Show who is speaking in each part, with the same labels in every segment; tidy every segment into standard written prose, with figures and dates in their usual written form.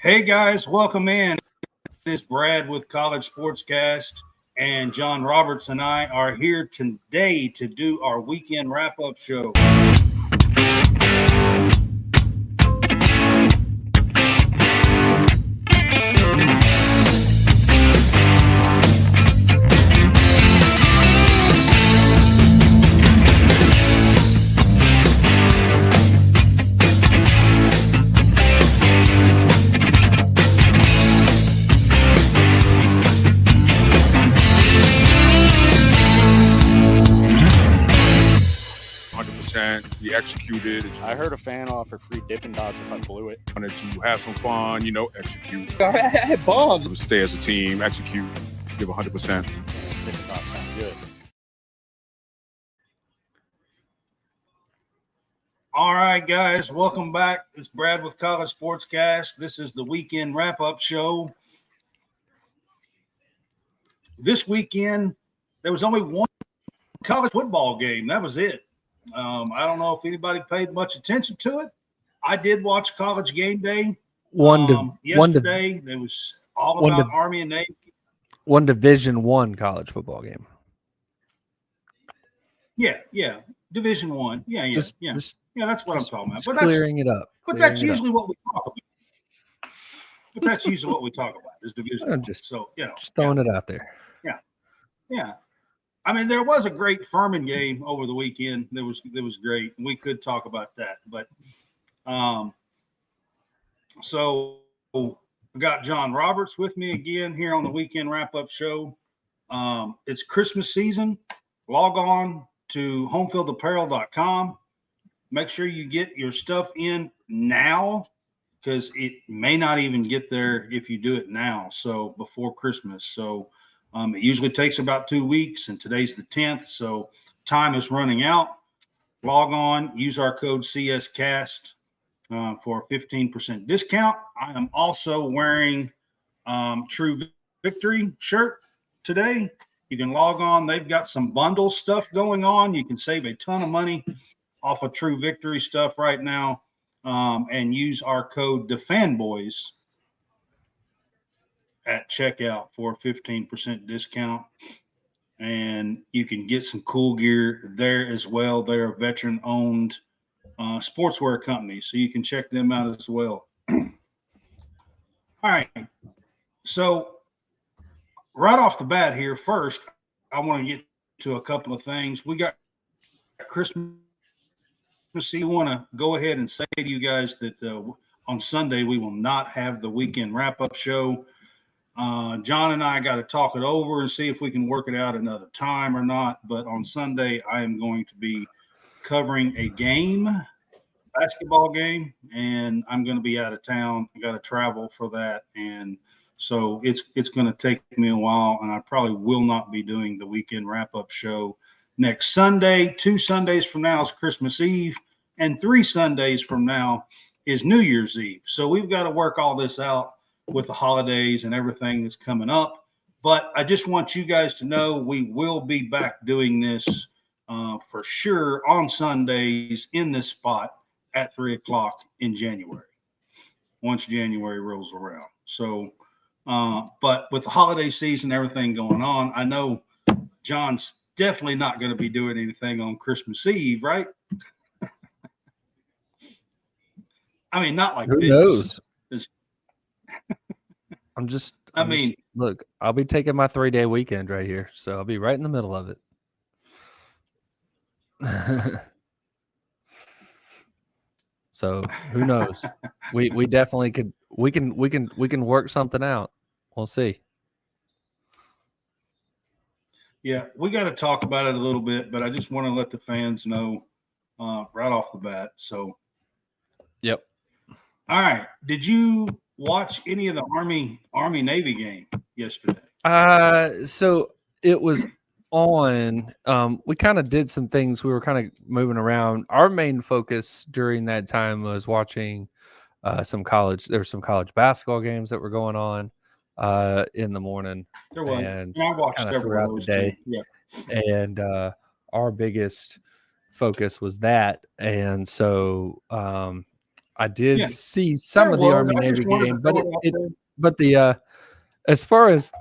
Speaker 1: Hey guys, welcome in. This is Brad with College SportsCast, and John Roberts and I are here today to do our weekend wrap-up show.
Speaker 2: We executed.
Speaker 3: I heard a fan offer free Dippin' Dots if I blew it.
Speaker 2: Wanted to have some fun, execute.
Speaker 3: I had bombs.
Speaker 2: So stay as a team, execute, give 100%.
Speaker 3: Dippin' Dots sound good.
Speaker 1: All right, guys, welcome back. It's Brad with College SportsCast. This is the weekend wrap-up show. This weekend, there was only one college football game. That was it. I don't know if anybody paid much attention to it. I did watch College Game Day yesterday. There was all about Army and Navy.
Speaker 4: One Division I college football game.
Speaker 1: Yeah, Division I. Yeah, that's what I'm talking about. But
Speaker 4: clearing it up.
Speaker 1: But that's usually what we talk about. But that's usually what we talk about is Division I. Just
Speaker 4: throwing it out there.
Speaker 1: Yeah. I mean, there was a great Furman game over the weekend. It was great. We could talk about that, but so we got John Roberts with me again here on the weekend wrap-up show. It's Christmas season. Log on to homefieldapparel.com. Make sure you get your stuff in now because it may not even get there if you do it now. So before Christmas. So it usually takes about 2 weeks, and today's the 10th, so time is running out. Log on, use our code CSCast for a 15% discount. I am also wearing True Victory shirt today. You can log on. They've got some bundle stuff going on. You can save a ton of money off of True Victory stuff right now and use our code TheFanboys at checkout for a 15% discount. And you can get some cool gear there as well. They're a veteran-owned sportswear company, so you can check them out as well. All right. So right off the bat here, first, I want to get to a couple of things. We got Christmas. I want to go ahead and say to you guys that on Sunday we will not have the weekend wrap-up show. John and I got to talk it over and see if we can work it out another time or not. But on Sunday, I am going to be covering a basketball game, and I'm going to be out of town. I got to travel for that. And so it's going to take me a while, and I probably will not be doing the weekend wrap-up show next Sunday. 2 Sundays from now is Christmas Eve, and 3 Sundays from now is New Year's Eve. So we've got to work all this out with the holidays and everything that's coming up. But I just want you guys to know we will be back doing this for sure on Sundays in this spot at 3 o'clock in January, once January rolls around. So, but with the holiday season, everything going on, I know John's definitely not going to be doing anything on Christmas Eve, right? I mean, not like
Speaker 4: Who
Speaker 1: this.
Speaker 4: knows? Look, I'll be taking my 3-day weekend right here, so I'll be right in the middle of it. So who knows? We definitely could. We can work something out. We'll see.
Speaker 1: Yeah, we got to talk about it a little bit, but I just want to let the fans know right off the bat. So,
Speaker 4: yep.
Speaker 1: All right. Did you watch any of the Army Navy game yesterday?
Speaker 4: So it was on. We kind of did some things. We were kind of moving around. Our main focus during that time was watching some college. There were some college basketball games that were going on in the morning.
Speaker 1: There was.
Speaker 4: And
Speaker 1: I watched several
Speaker 4: throughout the day.
Speaker 1: Yeah.
Speaker 4: And our biggest focus was that. And so I did
Speaker 1: Yeah.
Speaker 4: see some
Speaker 1: There
Speaker 4: of the
Speaker 1: was.
Speaker 4: Army
Speaker 1: I just
Speaker 4: Navy
Speaker 1: wanted
Speaker 4: game,
Speaker 1: to
Speaker 4: but
Speaker 1: throw it out there.
Speaker 4: but the as far as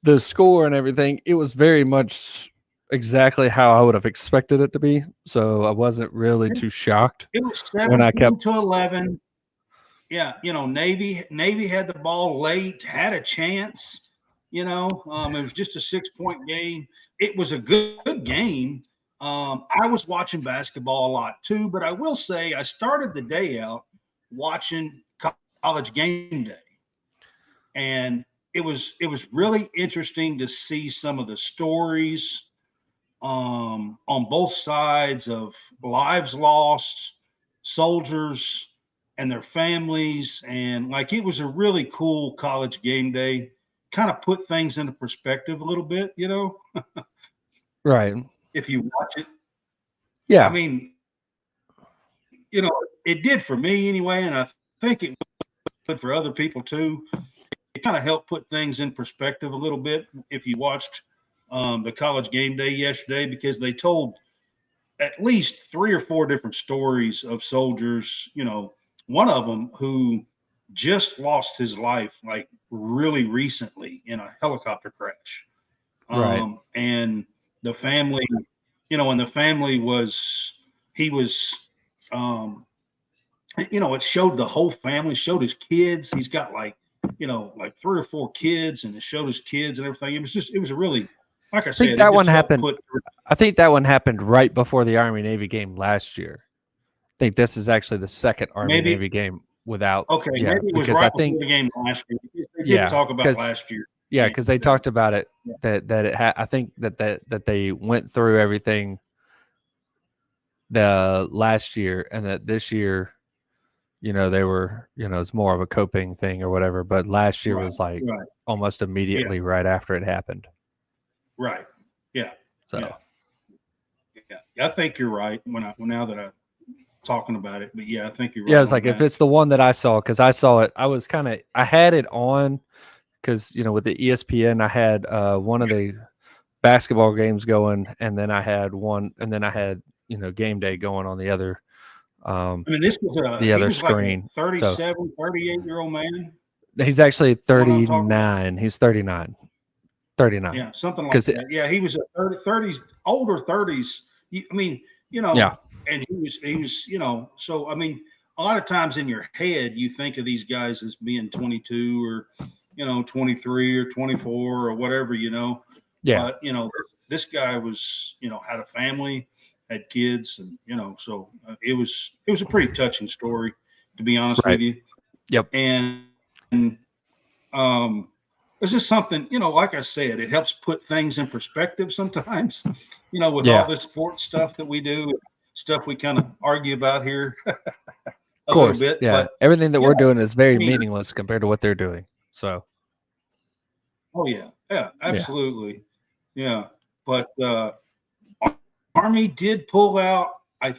Speaker 4: the score and everything, it was very much exactly how I would have expected it to be. So I wasn't really too shocked
Speaker 1: It was
Speaker 4: when I
Speaker 1: 17
Speaker 4: kept.
Speaker 1: to 11. Yeah, Navy had the ball late, had a chance. It was just a 6-point game. It was a good game. I was watching basketball a lot too, but I will say I started the day out watching College Game Day, and it was really interesting to see some of the stories on both sides of lives lost, soldiers and their families. And like it was a really cool College Game Day, kind of put things into perspective a little bit,
Speaker 4: Right.
Speaker 1: if you watch it. I
Speaker 4: Yeah.
Speaker 1: mean, it did for me anyway, and I think it would for other people too. It kind of helped put things in perspective a little bit if you watched the College Game Day yesterday, because they told at least 3 or 4 different stories of soldiers, one of them who just lost his life like really recently in a helicopter crash.
Speaker 4: Right.
Speaker 1: And the family, and the family he was, it showed the whole family, showed his kids. He's got like 3 or 4 kids, and it showed his kids and everything. It was a really, like I
Speaker 4: I think
Speaker 1: said, it
Speaker 4: that one
Speaker 1: just helped
Speaker 4: happened.
Speaker 1: put.
Speaker 4: I think that one happened right before the Army Navy game last year. I think this is actually the second Army
Speaker 1: Maybe.
Speaker 4: Navy game without.
Speaker 1: Okay,
Speaker 4: Yeah,
Speaker 1: maybe it was
Speaker 4: because
Speaker 1: right
Speaker 4: I think
Speaker 1: before the game last year. They
Speaker 4: Yeah,
Speaker 1: did talk about
Speaker 4: 'cause-
Speaker 1: last year.
Speaker 4: yeah, because they talked about it
Speaker 1: Yeah.
Speaker 4: that it had. I think that they went through everything the last year, and that this year, they were, it's more of a coping thing or whatever. But last year was like
Speaker 1: Right.
Speaker 4: almost immediately right after it happened.
Speaker 1: Right. Yeah.
Speaker 4: So
Speaker 1: Yeah. I think you're right now that I'm talking about it. But yeah, I think you're right.
Speaker 4: yeah, it's
Speaker 1: on
Speaker 4: like if
Speaker 1: that.
Speaker 4: it's the one that I saw, because I saw it, I had it on because with the ESPN, I had one of the basketball games going, and then I had game day going on the other.
Speaker 1: I mean, this was
Speaker 4: The other
Speaker 1: was
Speaker 4: screen.
Speaker 1: like a 37, 38-year-old man.
Speaker 4: He's actually
Speaker 1: The one I'm talking
Speaker 4: 39. He's 39. 39.
Speaker 1: Yeah, something like that. Yeah, he was a 30s, older 30s. I mean,
Speaker 4: Yeah.
Speaker 1: and he was, so I mean, a lot of times in your head, you think of these guys as being 22 or, 23 or 24 or whatever,
Speaker 4: Yeah.
Speaker 1: But, this guy was, had a family, had kids, and, so it was a pretty touching story, to be honest
Speaker 4: Right.
Speaker 1: with you.
Speaker 4: Yep.
Speaker 1: And it's just something, like I said, it helps put things in perspective sometimes, with all this sports stuff that we do, stuff we kind of argue about here
Speaker 4: Of course,
Speaker 1: little bit.
Speaker 4: yeah.
Speaker 1: But
Speaker 4: everything that we're doing is very meaningless compared to what they're doing. So,
Speaker 1: oh yeah, absolutely, yeah. But Army did pull out. I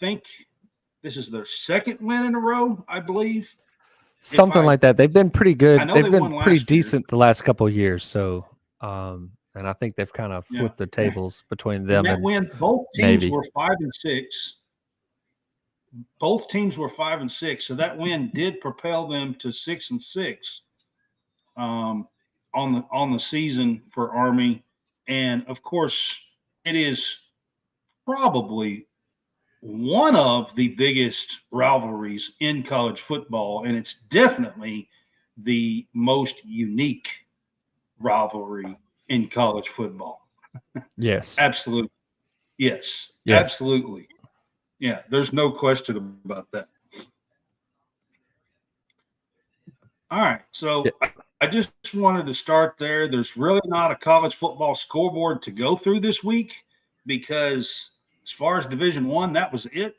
Speaker 1: think this is their second win in a row, I believe.
Speaker 4: something like that. They've been pretty good.
Speaker 1: I know
Speaker 4: They've
Speaker 1: they
Speaker 4: been
Speaker 1: won
Speaker 4: pretty
Speaker 1: last year.
Speaker 4: decent the last couple of years. So, and I think they've kind of flipped the tables between them
Speaker 1: And that
Speaker 4: and
Speaker 1: win, both teams
Speaker 4: Navy.
Speaker 1: were 5-6. Both teams were 5-6, so that win did propel them to 6-6 on the season for Army. And of course, it is probably one of the biggest rivalries in college football, and it's definitely the most unique rivalry in college football.
Speaker 4: Yes.
Speaker 1: Absolutely. Yes. Absolutely. Yeah, there's no question about that. All right. So I just wanted to start there. There's really not a college football scoreboard to go through this week because as far as Division I, that was it.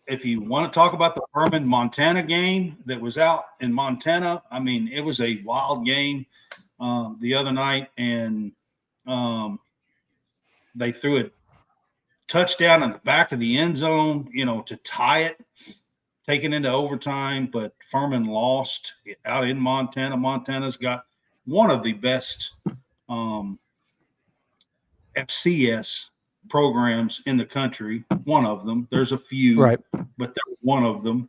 Speaker 1: If you want to talk about the Furman, Montana game that was out in Montana, I mean, it was a wild game the other night, and they threw a touchdown in the back of the end zone, to tie it, taken into overtime, but Furman lost out in Montana. Montana's got one of the best FCS programs in the country. One of them. There's a few,
Speaker 4: Right.
Speaker 1: but they're one of them.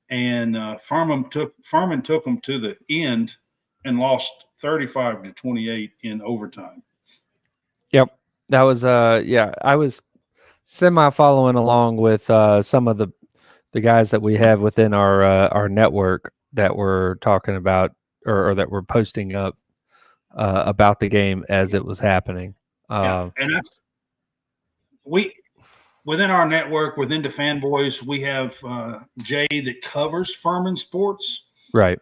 Speaker 1: And Furman took them to the end and lost 35-28 in overtime.
Speaker 4: Yep. That was yeah, I was semi following along with some of the guys that we have within our network that were talking about or that were posting up about the game as it was happening.
Speaker 1: And we within our network, within the fanboys, we have Jay that covers Furman sports.
Speaker 4: Right.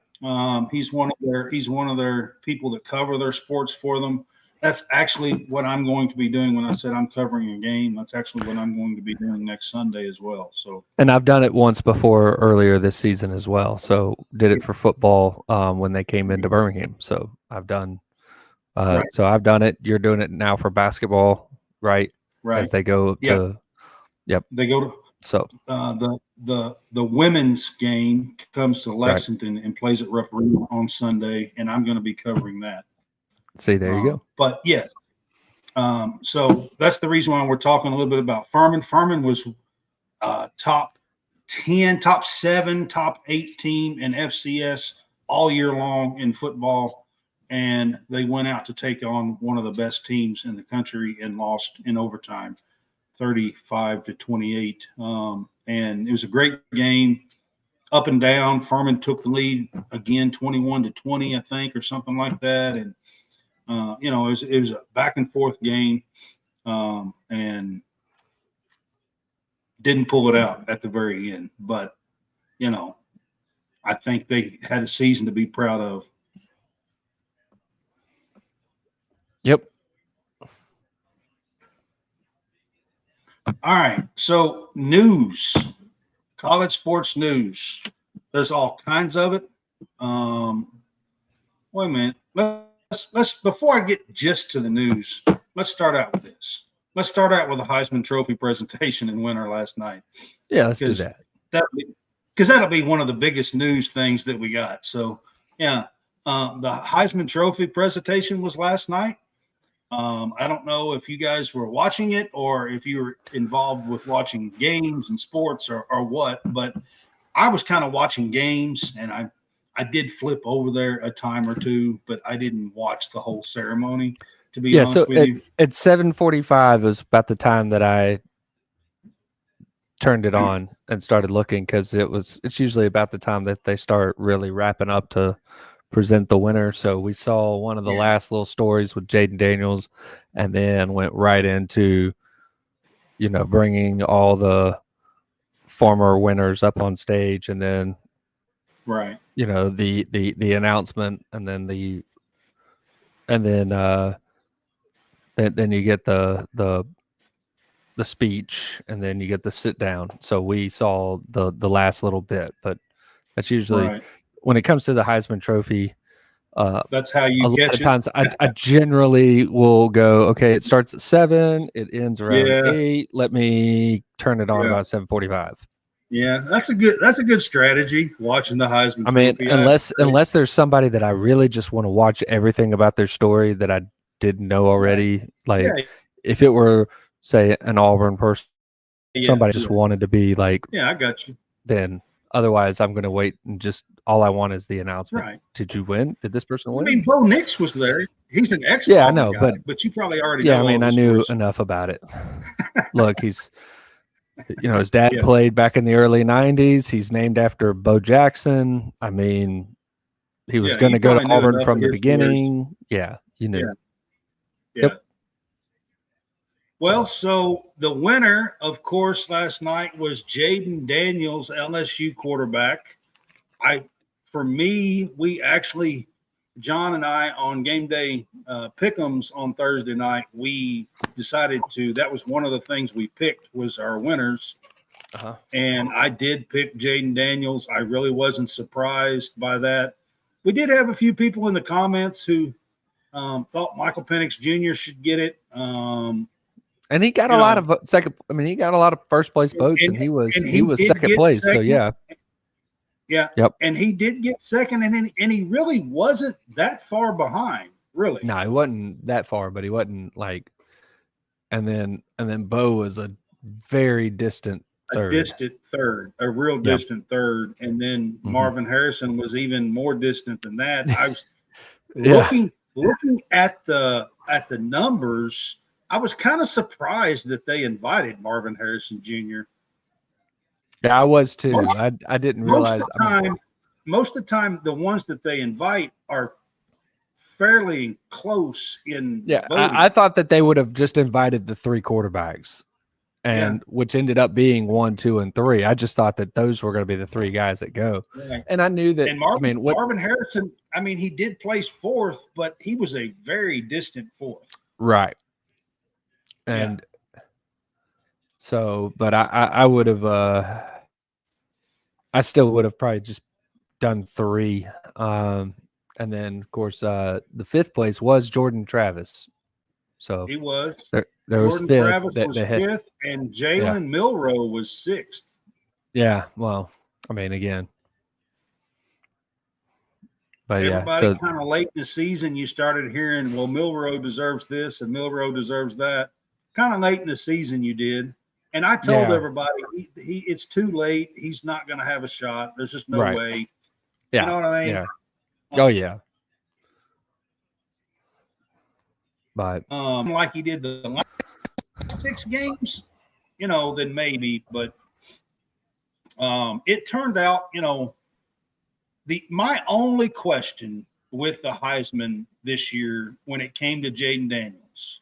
Speaker 1: He's one of their people that cover their sports for them. That's actually what I'm going to be doing when I said I'm covering a game. That's actually what I'm going to be doing next Sunday as well. So,
Speaker 4: and I've done it once before earlier this season as well. So did it for football when they came into Birmingham. So I've done.
Speaker 1: Right.
Speaker 4: So I've done it. You're doing it now for basketball, right?
Speaker 1: Right.
Speaker 4: As they go to. Yep.
Speaker 1: They go to.
Speaker 4: So
Speaker 1: the women's game comes to Lexington and plays at Rupp Arena on Sunday, and I'm going to be covering that.
Speaker 4: See, there you go.
Speaker 1: But yes, so that's the reason why we're talking a little bit about Furman. Furman was top 10, top 7, top 8 team in FCS all year long in football, and they went out to take on one of the best teams in the country and lost in overtime, 35-28. And it was a great game, up and down. Furman took the lead again, 21-20, I think, or something like that, and it was a back and forth game, and didn't pull it out at the very end. But, I think they had a season to be proud of.
Speaker 4: Yep.
Speaker 1: All right. So news, college sports news. There's all kinds of it. Wait a minute. Let's before I get just to the news, let's start out with this. Let's start out with the Heisman Trophy presentation and winner last night.
Speaker 4: Yeah, let's do that.
Speaker 1: Because that'll be one of the biggest news things that we got. So, yeah, the Heisman Trophy presentation was last night. I don't know if you guys were watching it or if you were involved with watching games and sports or what, but I was kind of watching games, and I did flip over there a time or two, but I didn't watch the whole ceremony, to be honest with you.
Speaker 4: At 7:45 was about the time that I turned it on and started looking, because it's usually about the time that they start really wrapping up to present the winner. So we saw one of the last little stories with Jaden Daniels, and then went right into, bringing all the former winners up on stage, and then
Speaker 1: right,
Speaker 4: the announcement, and then then you get the speech, and then you get the sit down. So we saw the last little bit, but that's usually when it comes to the Heisman Trophy.
Speaker 1: That's how you
Speaker 4: get it. Times I generally will go, okay, it starts at 7, it ends around 8. Let me turn it on about 7:45.
Speaker 1: Yeah, that's a good strategy, watching the Heisman Trophy.
Speaker 4: Unless there's somebody that I really just want to watch everything about their story that I didn't know already. If it were, say, an Auburn person, somebody just wanted to be like,
Speaker 1: I got you.
Speaker 4: Then otherwise, I'm going to wait, and just all I want is the announcement.
Speaker 1: Right.
Speaker 4: Did you win? Did this person win?
Speaker 1: I mean, Bo Nix was there. He's an excellent
Speaker 4: I know,
Speaker 1: guy, but you probably already
Speaker 4: know.
Speaker 1: Yeah,
Speaker 4: I knew enough about it. Look, he's, his dad played back in the early 90s. He's named after Bo Jackson. I mean, he was going to go to Auburn from the beginning. Stories. Yeah, you knew.
Speaker 1: Yeah. Yep. Well, so the winner, of course, last night was Jaden Daniels, LSU quarterback. For me, we actually, John and I, on game day pick'ems on Thursday night, we decided that was one of the things we picked was our winners. And I did pick Jaden Daniels. I really wasn't surprised by that. We did have a few people in the comments who thought Michael Penix Jr. should get it.
Speaker 4: And he got a lot of second. I mean, he got a lot of first place votes, and he was second place. Second. So yeah.
Speaker 1: Yep. And he did get second, and he really wasn't that far behind. Really.
Speaker 4: No, he wasn't that far, but he wasn't like and then Bo was a very distant third.
Speaker 1: A real distant third, and then Marvin Harrison was even more distant than that. I was looking at the numbers. I was kind of surprised that they invited Marvin Harrison Jr.
Speaker 4: Yeah, I was too. I didn't realize.
Speaker 1: Most of the time, the ones that they invite are fairly close in.
Speaker 4: Yeah,
Speaker 1: voting.
Speaker 4: I thought that they would have just invited the 3 quarterbacks, and which ended up being 1, 2, and 3. I just thought that those were going to be the 3 guys that go, and I knew that.
Speaker 1: And Marvin Harrison. I mean, he did place 4th, but he was a very distant 4th.
Speaker 4: Right. And so, but I would have. I still would have probably just done 3. And then, of course, the 5th place was Jordan Travis. So
Speaker 1: he was.
Speaker 4: There
Speaker 1: Jordan
Speaker 4: was 5th.
Speaker 1: Travis was 5th, and Jalen Milroe was 6th.
Speaker 4: Yeah. Well, I mean, again. But
Speaker 1: everybody kind of late in the season, you started hearing, well, Milroe deserves this and Milroe deserves that. Kind of late in the season, you did. And I told everybody, it's too late. He's not going to have a shot. There's just no way.
Speaker 4: Yeah.
Speaker 1: You know what I mean?
Speaker 4: Yeah. Oh, yeah. But
Speaker 1: like he did the last 6 games, then maybe. But it turned out, my only question with the Heisman this year when it came to Jaden Daniels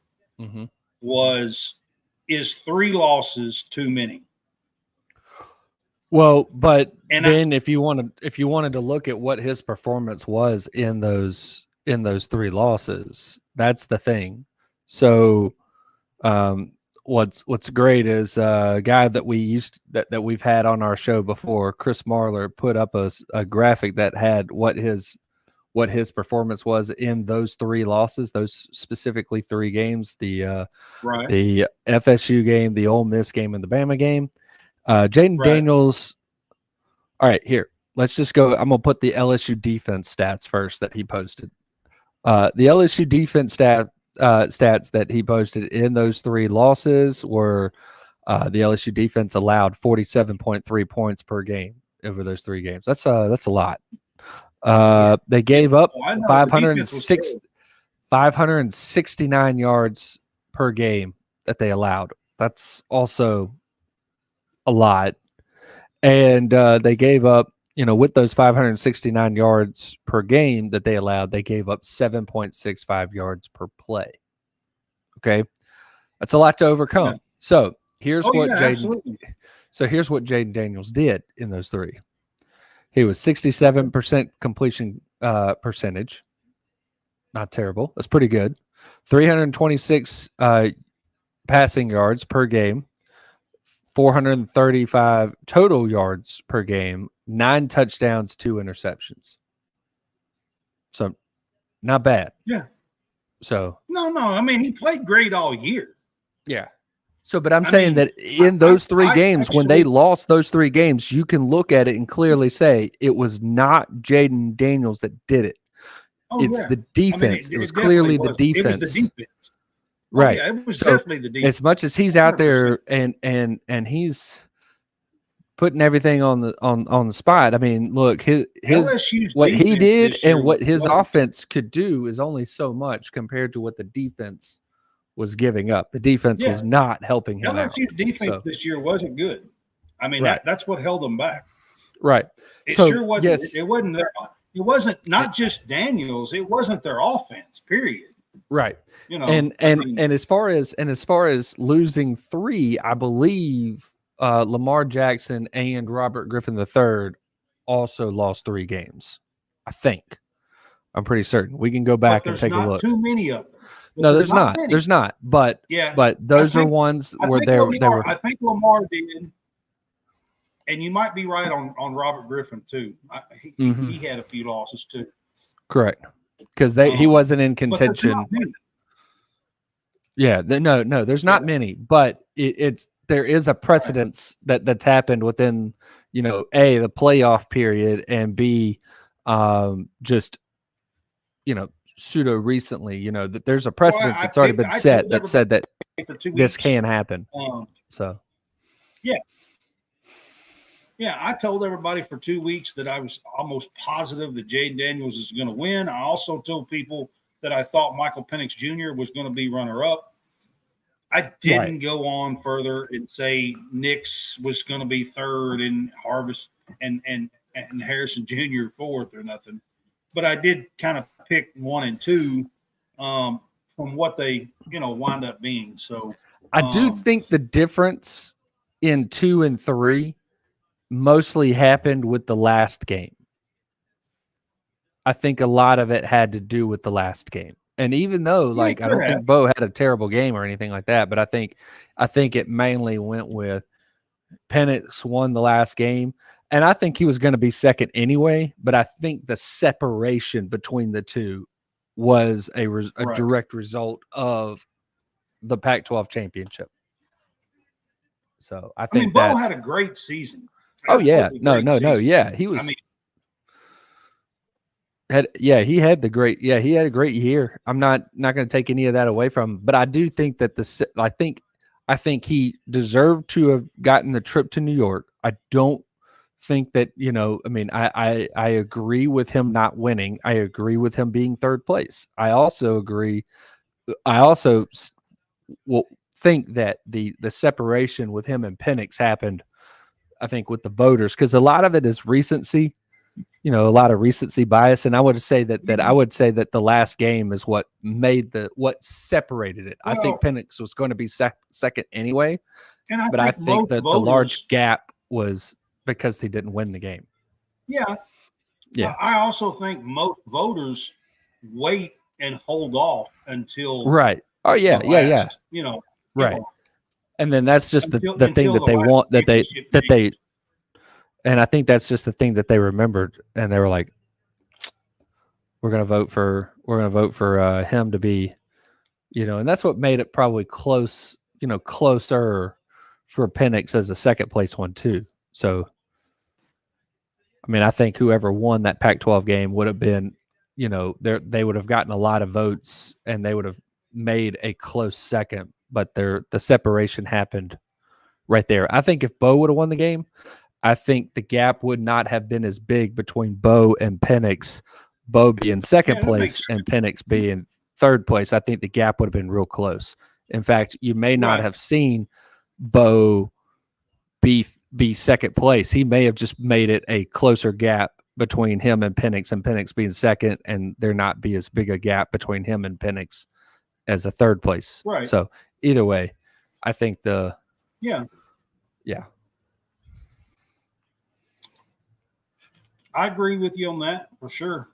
Speaker 1: was, is 3 losses too many?
Speaker 4: Well, but then if you wanted to look at what his performance was in those 3 losses, that's the thing. So what's great is a guy that we've had on our show before, Chris Marler, put up a graphic that had what his performance was in those 3 losses, those specifically 3 games, the FSU game, the Ole Miss game, and the Bama game. Jaden Daniels. All right, here, let's just go. I'm going to put the LSU defense stats first that he posted. The LSU defense stats that he posted in those 3 losses were the LSU defense allowed 47.3 points per game over those 3 games. That's a lot. They gave up 569 yards per game that they allowed. That's also a lot. And they gave up, with those 569 yards per game that they allowed, they gave up 7.65 yards per play. Okay. That's a lot to overcome. Yeah. So here's what Jaden Daniels did in those 3. He was 67% completion percentage. Not terrible. That's pretty good. 326 passing yards per game. 435 total yards per game, 9 touchdowns, 2 interceptions. So not bad.
Speaker 1: Yeah.
Speaker 4: So
Speaker 1: no. I mean, he played great all year.
Speaker 4: Yeah. So, but I'm saying that in those 3 games, when they lost those 3 games, you can look at it and clearly say it was not Jaden Daniels that did it. It's the defense. It was clearly the defense. It was the defense. Right.
Speaker 1: Yeah, it was definitely the defense.
Speaker 4: As much as he's out there and he's putting everything on the spot. I mean, look, his what he did and what his offense could do is only so much compared to what the defense was giving up. The defense was not helping him out.
Speaker 1: LSU's defense this year wasn't good. I mean, that's what held them back.
Speaker 4: Right.
Speaker 1: It sure wasn't. Yes. It wasn't their. It wasn't not just Daniels. It wasn't their offense. Period.
Speaker 4: Right. And as far as losing 3, I believe Lamar Jackson and Robert Griffin III also lost 3 games. I think. I'm pretty certain. We can go back and take a look.
Speaker 1: Too many of them.
Speaker 4: No, there's not. Many. There's not. But those are ones where they were.
Speaker 1: I think Lamar did, and you might be right on Robert Griffin too. He had a few losses too.
Speaker 4: Correct. Because he wasn't in contention. Yeah, no, there's not many, but there is a precedence that's happened within, A, the playoff period, and B, just, pseudo recently, that there's a precedence that's already been set that said that
Speaker 1: for 2 weeks.
Speaker 4: this can happen. So
Speaker 1: yeah, I told everybody for 2 weeks that I was almost positive that Jaden Daniels is going to win. I also told people that I thought Michael Penix Jr. was going to be runner-up. I didn't go on further and say Nix was going to be third and Harvest and Harrison Jr. fourth or nothing. But I did kind of pick 1 and 2 from what they, wind up being. So
Speaker 4: I do think the difference in 2 and 3 mostly happened with the last game. I think a lot of it had to do with the last game. And even though, I don't think Bo had a terrible game or anything like that, but I think it mainly went with Penix won the last game, and I think he was going to be second anyway. But I think the separation between the two was a direct result of the Pac-12 championship. So I think
Speaker 1: Bo had a great season.
Speaker 4: Oh yeah, no, yeah, he was. He had a great year. I'm not going to take any of that away from him, but I do think that I think he deserved to have gotten the trip to New York. I don't think that, I agree with him not winning. I agree with him being third place. I also think that the separation with him and Penix happened, I think, with the voters, because a lot of it is recency. A lot of recency bias, and I would say that the last game is what separated it. I think Penix was going to be second anyway, but I think that the large gap was because he didn't win the game.
Speaker 1: Yeah. I also think most voters wait and hold off until
Speaker 4: right. Oh yeah, yeah. Right, and then that's just the thing that they want that they. And I think that's just the thing that they remembered, and they were like, "We're going to vote for him to be, and that's what made it probably closer for Penix as a second place one too. So, I think whoever won that Pac-12 game would have been, they would have gotten a lot of votes, and they would have made a close second, but the separation happened right there. I think if Bo would have won the game, I think the gap would not have been as big between Bo and Penix. Bo being second place and Penix being third place. I think the gap would have been real close. In fact, you may not have seen Bo be second place. He may have just made it a closer gap between him and Penix being second, and there not be as big a gap between him and Penix as a third place.
Speaker 1: Right.
Speaker 4: So either way, I think
Speaker 1: Yeah. I agree with you on that for sure.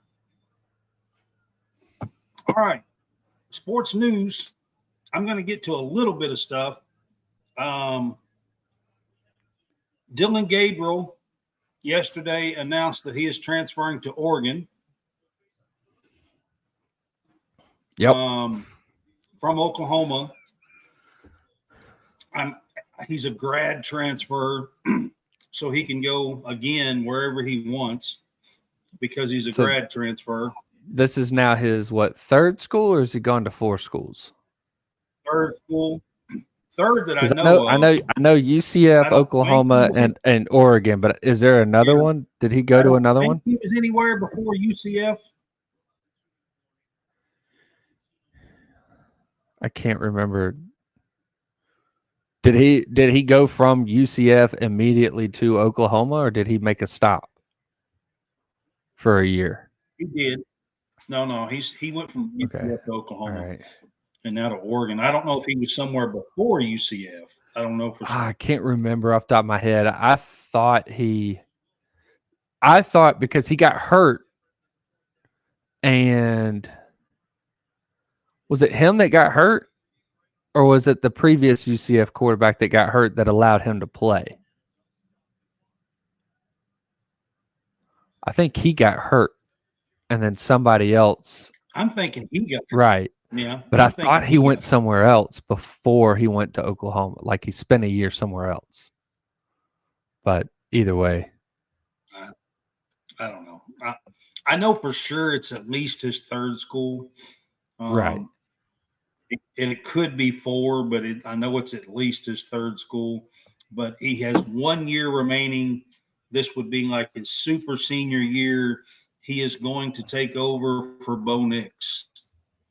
Speaker 1: All right. Sports news. I'm going to get to a little bit of stuff. Dylan Gabriel yesterday announced that he is transferring to Oregon.
Speaker 4: Yep.
Speaker 1: From Oklahoma. He's a grad transfer. So he can go again wherever he wants because he's a grad transfer.
Speaker 4: This is now his third school, or is he gone to 4 schools?
Speaker 1: Third school. Third that I know of.
Speaker 4: I know UCF, Oklahoma, and Oregon, but is there another one? Did he go to another one?
Speaker 1: He was anywhere before UCF.
Speaker 4: I can't remember. Did he go from UCF immediately to Oklahoma, or did he make a stop for a year?
Speaker 1: He did. No. He went from UCF to Oklahoma,
Speaker 4: all right,
Speaker 1: and now to Oregon. I don't know if he was somewhere before UCF. I don't know for sure.
Speaker 4: I can't remember off the top of my head. I thought because he got hurt, and was it him that got hurt? Or was it the previous UCF quarterback that got hurt that allowed him to play? I think he got hurt, and then somebody else.
Speaker 1: I'm thinking he got hurt.
Speaker 4: Right.
Speaker 1: Yeah.
Speaker 4: But I thought he went somewhere else before he went to Oklahoma. Like he spent a year somewhere else. But either way.
Speaker 1: I don't know. I know for sure it's at least his third school.
Speaker 4: Right.
Speaker 1: it could be 4, but I know it's at least his 3rd school. But he has 1 year remaining. This would be like his super senior year. He is going to take over for Bo Nix,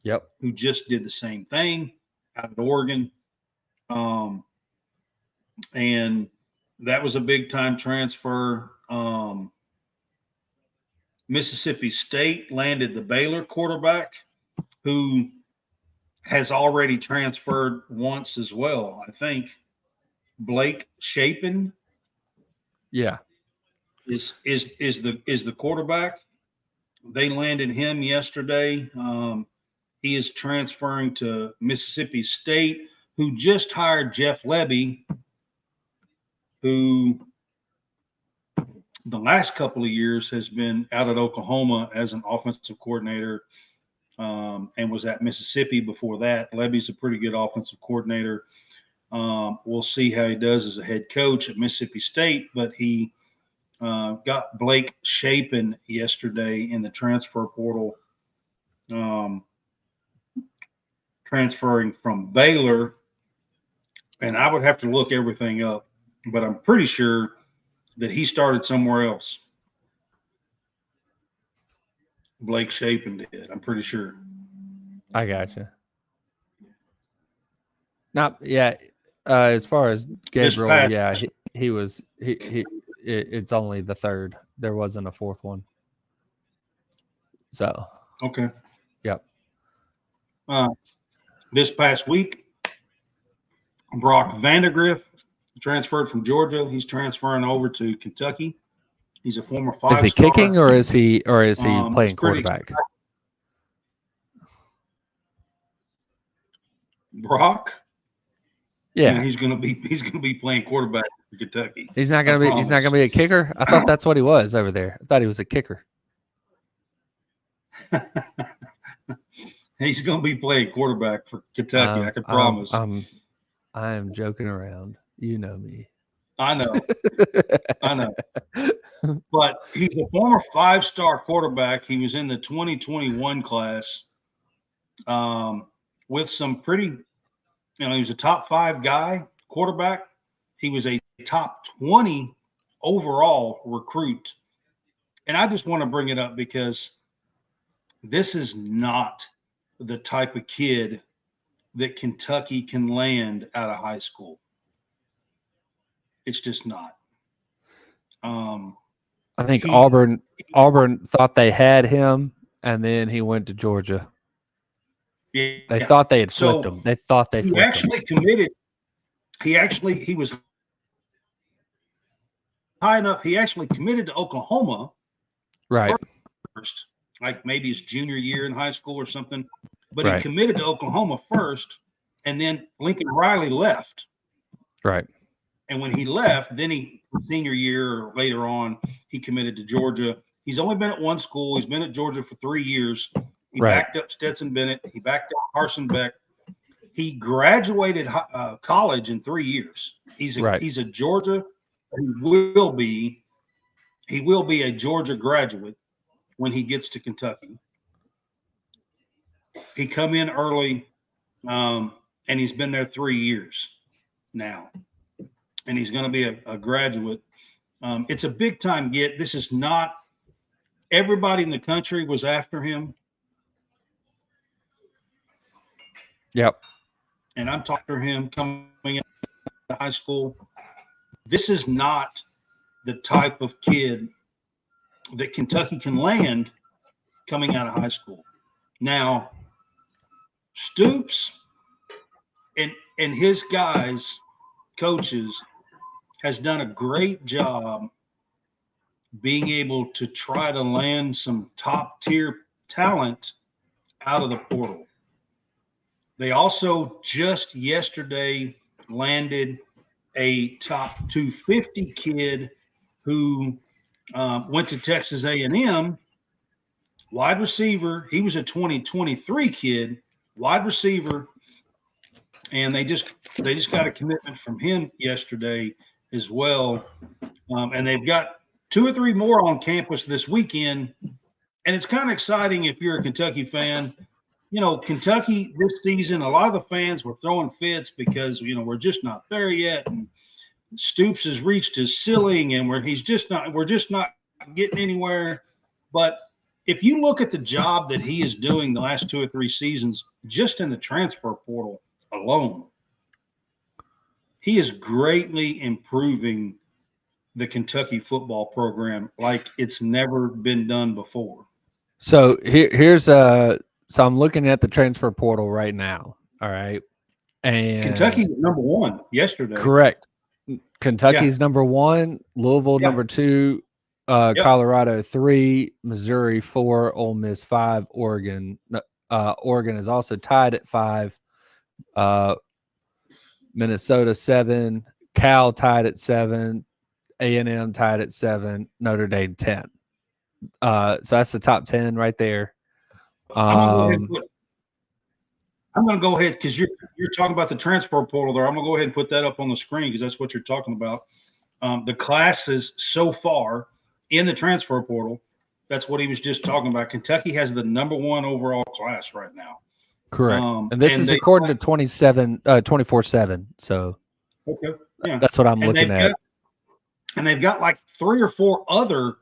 Speaker 4: Yep.
Speaker 1: who just did the same thing out of Oregon. And that was a big time transfer. Mississippi State landed the Baylor quarterback, who has already transferred once as well, I think. Blake Shapen
Speaker 4: Yeah.
Speaker 1: is the quarterback. They landed him yesterday. He is transferring to Mississippi State, who just hired Jeff Lebby, who the last couple of years has been out at Oklahoma as an offensive coordinator, and was at Mississippi before that. Lebby's a pretty good offensive coordinator. We'll see how he does as a head coach at Mississippi State, but he got Blake Shapen yesterday in the transfer portal, transferring from Baylor. And I would have to look everything up, but I'm pretty sure that he started somewhere else. Blake Shapen did. I'm pretty sure.
Speaker 4: I gotcha. Not yeah. As far as Gabriel, yeah, he was it's only the 3rd. There wasn't a 4th one. So
Speaker 1: Okay.
Speaker 4: Yep.
Speaker 1: This past week, Brock Vandegrift transferred from Georgia. He's transferring over to Kentucky. He's a former 5-star.
Speaker 4: Is he kicking or is he playing quarterback?
Speaker 1: Exciting. Brock?
Speaker 4: Yeah.
Speaker 1: He's gonna be playing quarterback for Kentucky.
Speaker 4: He's not gonna be a kicker. I thought that's what he was over there. I thought he was a kicker.
Speaker 1: He's gonna be playing quarterback for Kentucky. I can promise.
Speaker 4: I am joking around. You know me.
Speaker 1: I know. But he's a former 5-star quarterback. He was in the 2021 class with some pretty, he was a top 5 guy quarterback. He was a top 20 overall recruit. And I just want to bring it up because this is not the type of kid that Kentucky can land out of high school. It's just not.
Speaker 4: I think Auburn thought they had him, and then he went to Georgia.
Speaker 1: Yeah,
Speaker 4: they thought they had flipped him. They thought they flipped him. He
Speaker 1: actually committed. He was high enough. He actually committed to Oklahoma.
Speaker 4: Right.
Speaker 1: First, like maybe his junior year in high school or something. But
Speaker 4: right.
Speaker 1: He committed to Oklahoma first, and then Lincoln Riley left.
Speaker 4: Right.
Speaker 1: And when he left, then senior year or later on, he committed to Georgia. He's only been at one school. He's been at Georgia for 3 years. He backed up Stetson Bennett. He backed up Carson Beck. He graduated college in 3 years. He's a Georgia. He will be a Georgia graduate when he gets to Kentucky. He come in early, and he's been there 3 years now. And he's going to be a graduate. It's a big-time get. This is not – everybody in the country was after him.
Speaker 4: Yep.
Speaker 1: And I'm talking to him coming into high school. This is not the type of kid that Kentucky can land coming out of high school. Now, Stoops and his guys, coaches, has done a great job being able to try to land some top-tier talent out of the portal. They also just yesterday landed a top 250 kid who went to Texas A&M, wide receiver. He was a 2023 kid, wide receiver, and they just got a commitment from him yesterday as well. And they've got 2 or 3 more on campus this weekend. And it's kind of exciting if you're a Kentucky fan. Kentucky this season, a lot of the fans were throwing fits because, we're just not there yet. And Stoops has reached his ceiling and we're just not getting anywhere. But if you look at the job that he is doing the last 2 or 3 seasons, just in the transfer portal alone, he is greatly improving the Kentucky football program like it's never been done before.
Speaker 4: So here's so I'm looking at the transfer portal right now. All right. And
Speaker 1: Kentucky was number 1 yesterday.
Speaker 4: Correct. Kentucky's number 1, Louisville number 2, Colorado 3, Missouri 4, Ole Miss 5, Oregon is also tied at 5, Minnesota 7, Cal tied at 7, A&M tied at 7, Notre Dame 10. So that's the top 10 right there.
Speaker 1: I'm going to go ahead because you're talking about the transfer portal there. I'm going to go ahead and put that up on the screen because that's what you're talking about. The classes so far in the transfer portal, that's what he was just talking about. Kentucky has the number 1 overall class right now.
Speaker 4: Correct. And this is according to 24/7. So
Speaker 1: okay, yeah,
Speaker 4: that's what I'm looking at.
Speaker 1: And they've got like 3 or 4 other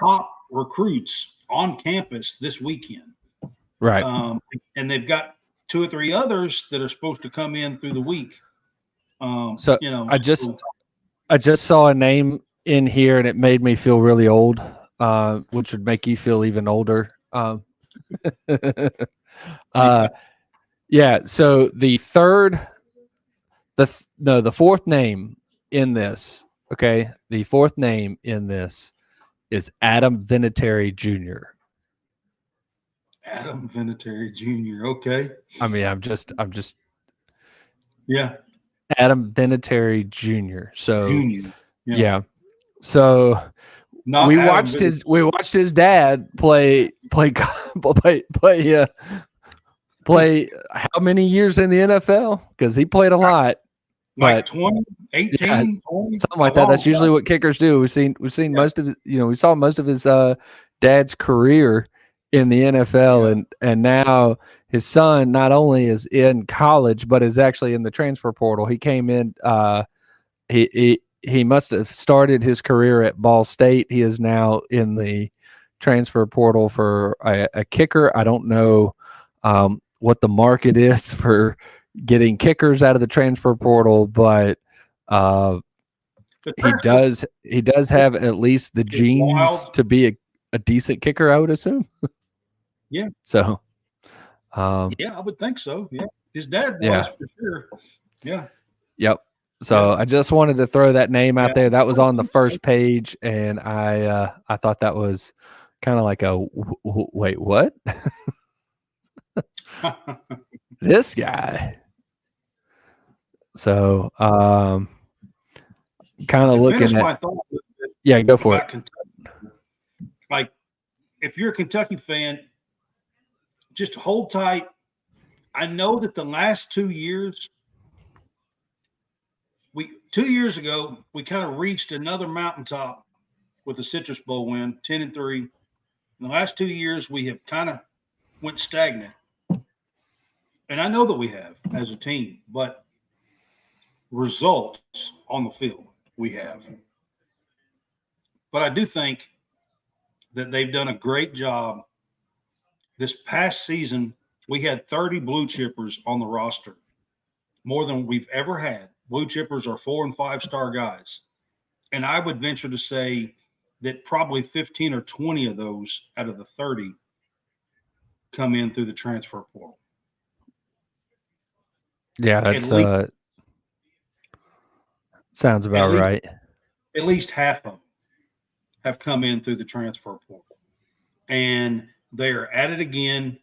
Speaker 1: top recruits on campus this weekend.
Speaker 4: Right.
Speaker 1: And they've got 2 or 3 others that are supposed to come in through the week.
Speaker 4: I just saw a name in here and it made me feel really old, which would make you feel even older. Yeah. So the fourth name in this. Okay, the fourth name in this is Adam Vinatieri Jr.
Speaker 1: Adam Vinatieri Jr. Okay.
Speaker 4: I mean, I'm just.
Speaker 1: Yeah.
Speaker 4: Adam Vinatieri Jr. So.
Speaker 1: Junior.
Speaker 4: Yeah. So. We watched his dad play how many years in the NFL? Because he played a lot.
Speaker 1: Like 20, 18, 20,
Speaker 4: something like that. That's usually what kickers do. We've seen most of we saw most of his dad's career in the NFL, and now his son not only is in college but is actually in the transfer portal. He came in. He must have started his career at Ball State. He is now in the transfer portal for a kicker. I don't know what the market is for getting kickers out of the transfer portal, but he does have at least the genes to be a decent kicker, I would assume.
Speaker 1: Yeah.
Speaker 4: So
Speaker 1: yeah, I would think so. Yeah. His dad was for sure. Yeah.
Speaker 4: Yep. So I just wanted to throw that name out there. That was on the first page, and I thought that was kind of like a wait, what? This guy. So kind of looking at go for it.
Speaker 1: Kentucky. Like, if you're a Kentucky fan, just hold tight. I know that the last 2 years, 2 years ago, we kind of reached another mountaintop with the Citrus Bowl win, 10-3. In the last 2 years, we have kind of went stagnant. And I know that we have as a team, but results on the field we have. But I do think that they've done a great job. This past season, we had 30 blue chippers on the roster, more than we've ever had. Blue chippers are 4- and 5-star guys. And I would venture to say that probably 15 or 20 of those out of the 30 come in through the transfer portal.
Speaker 4: Yeah, that's sounds about right.
Speaker 1: At least half of them have come in through the transfer portal. And they're at it again.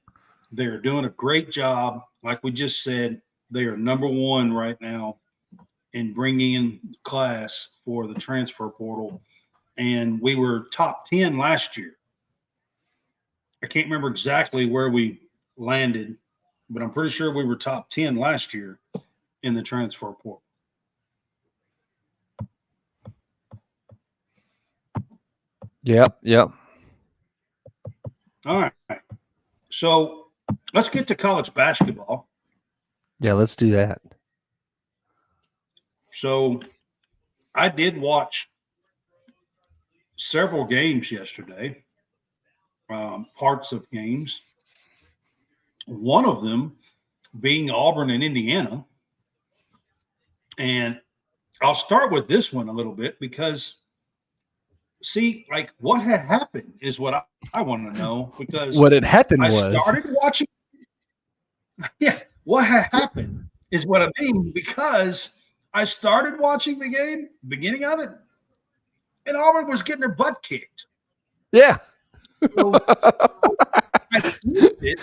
Speaker 1: They're doing a great job. Like we just said, they are number 1 right now in bringing in class for the transfer portal. And we were top 10 last year. I can't remember exactly where we landed, but I'm pretty sure we were top 10 last year in the transfer portal.
Speaker 4: Yep.
Speaker 1: All right. So let's get to college basketball.
Speaker 4: Yeah, let's do that.
Speaker 1: So I did watch several games yesterday, parts of games. One of them being Auburn and Indiana. And I'll start with this one a little bit because, see, like what had happened is what I want to know because
Speaker 4: What had happened
Speaker 1: I
Speaker 4: was
Speaker 1: started watching. Yeah, what had happened is what I mean because I started watching the game, beginning of it, and Auburn was getting their butt kicked.
Speaker 4: yeah.
Speaker 1: So I flipped it.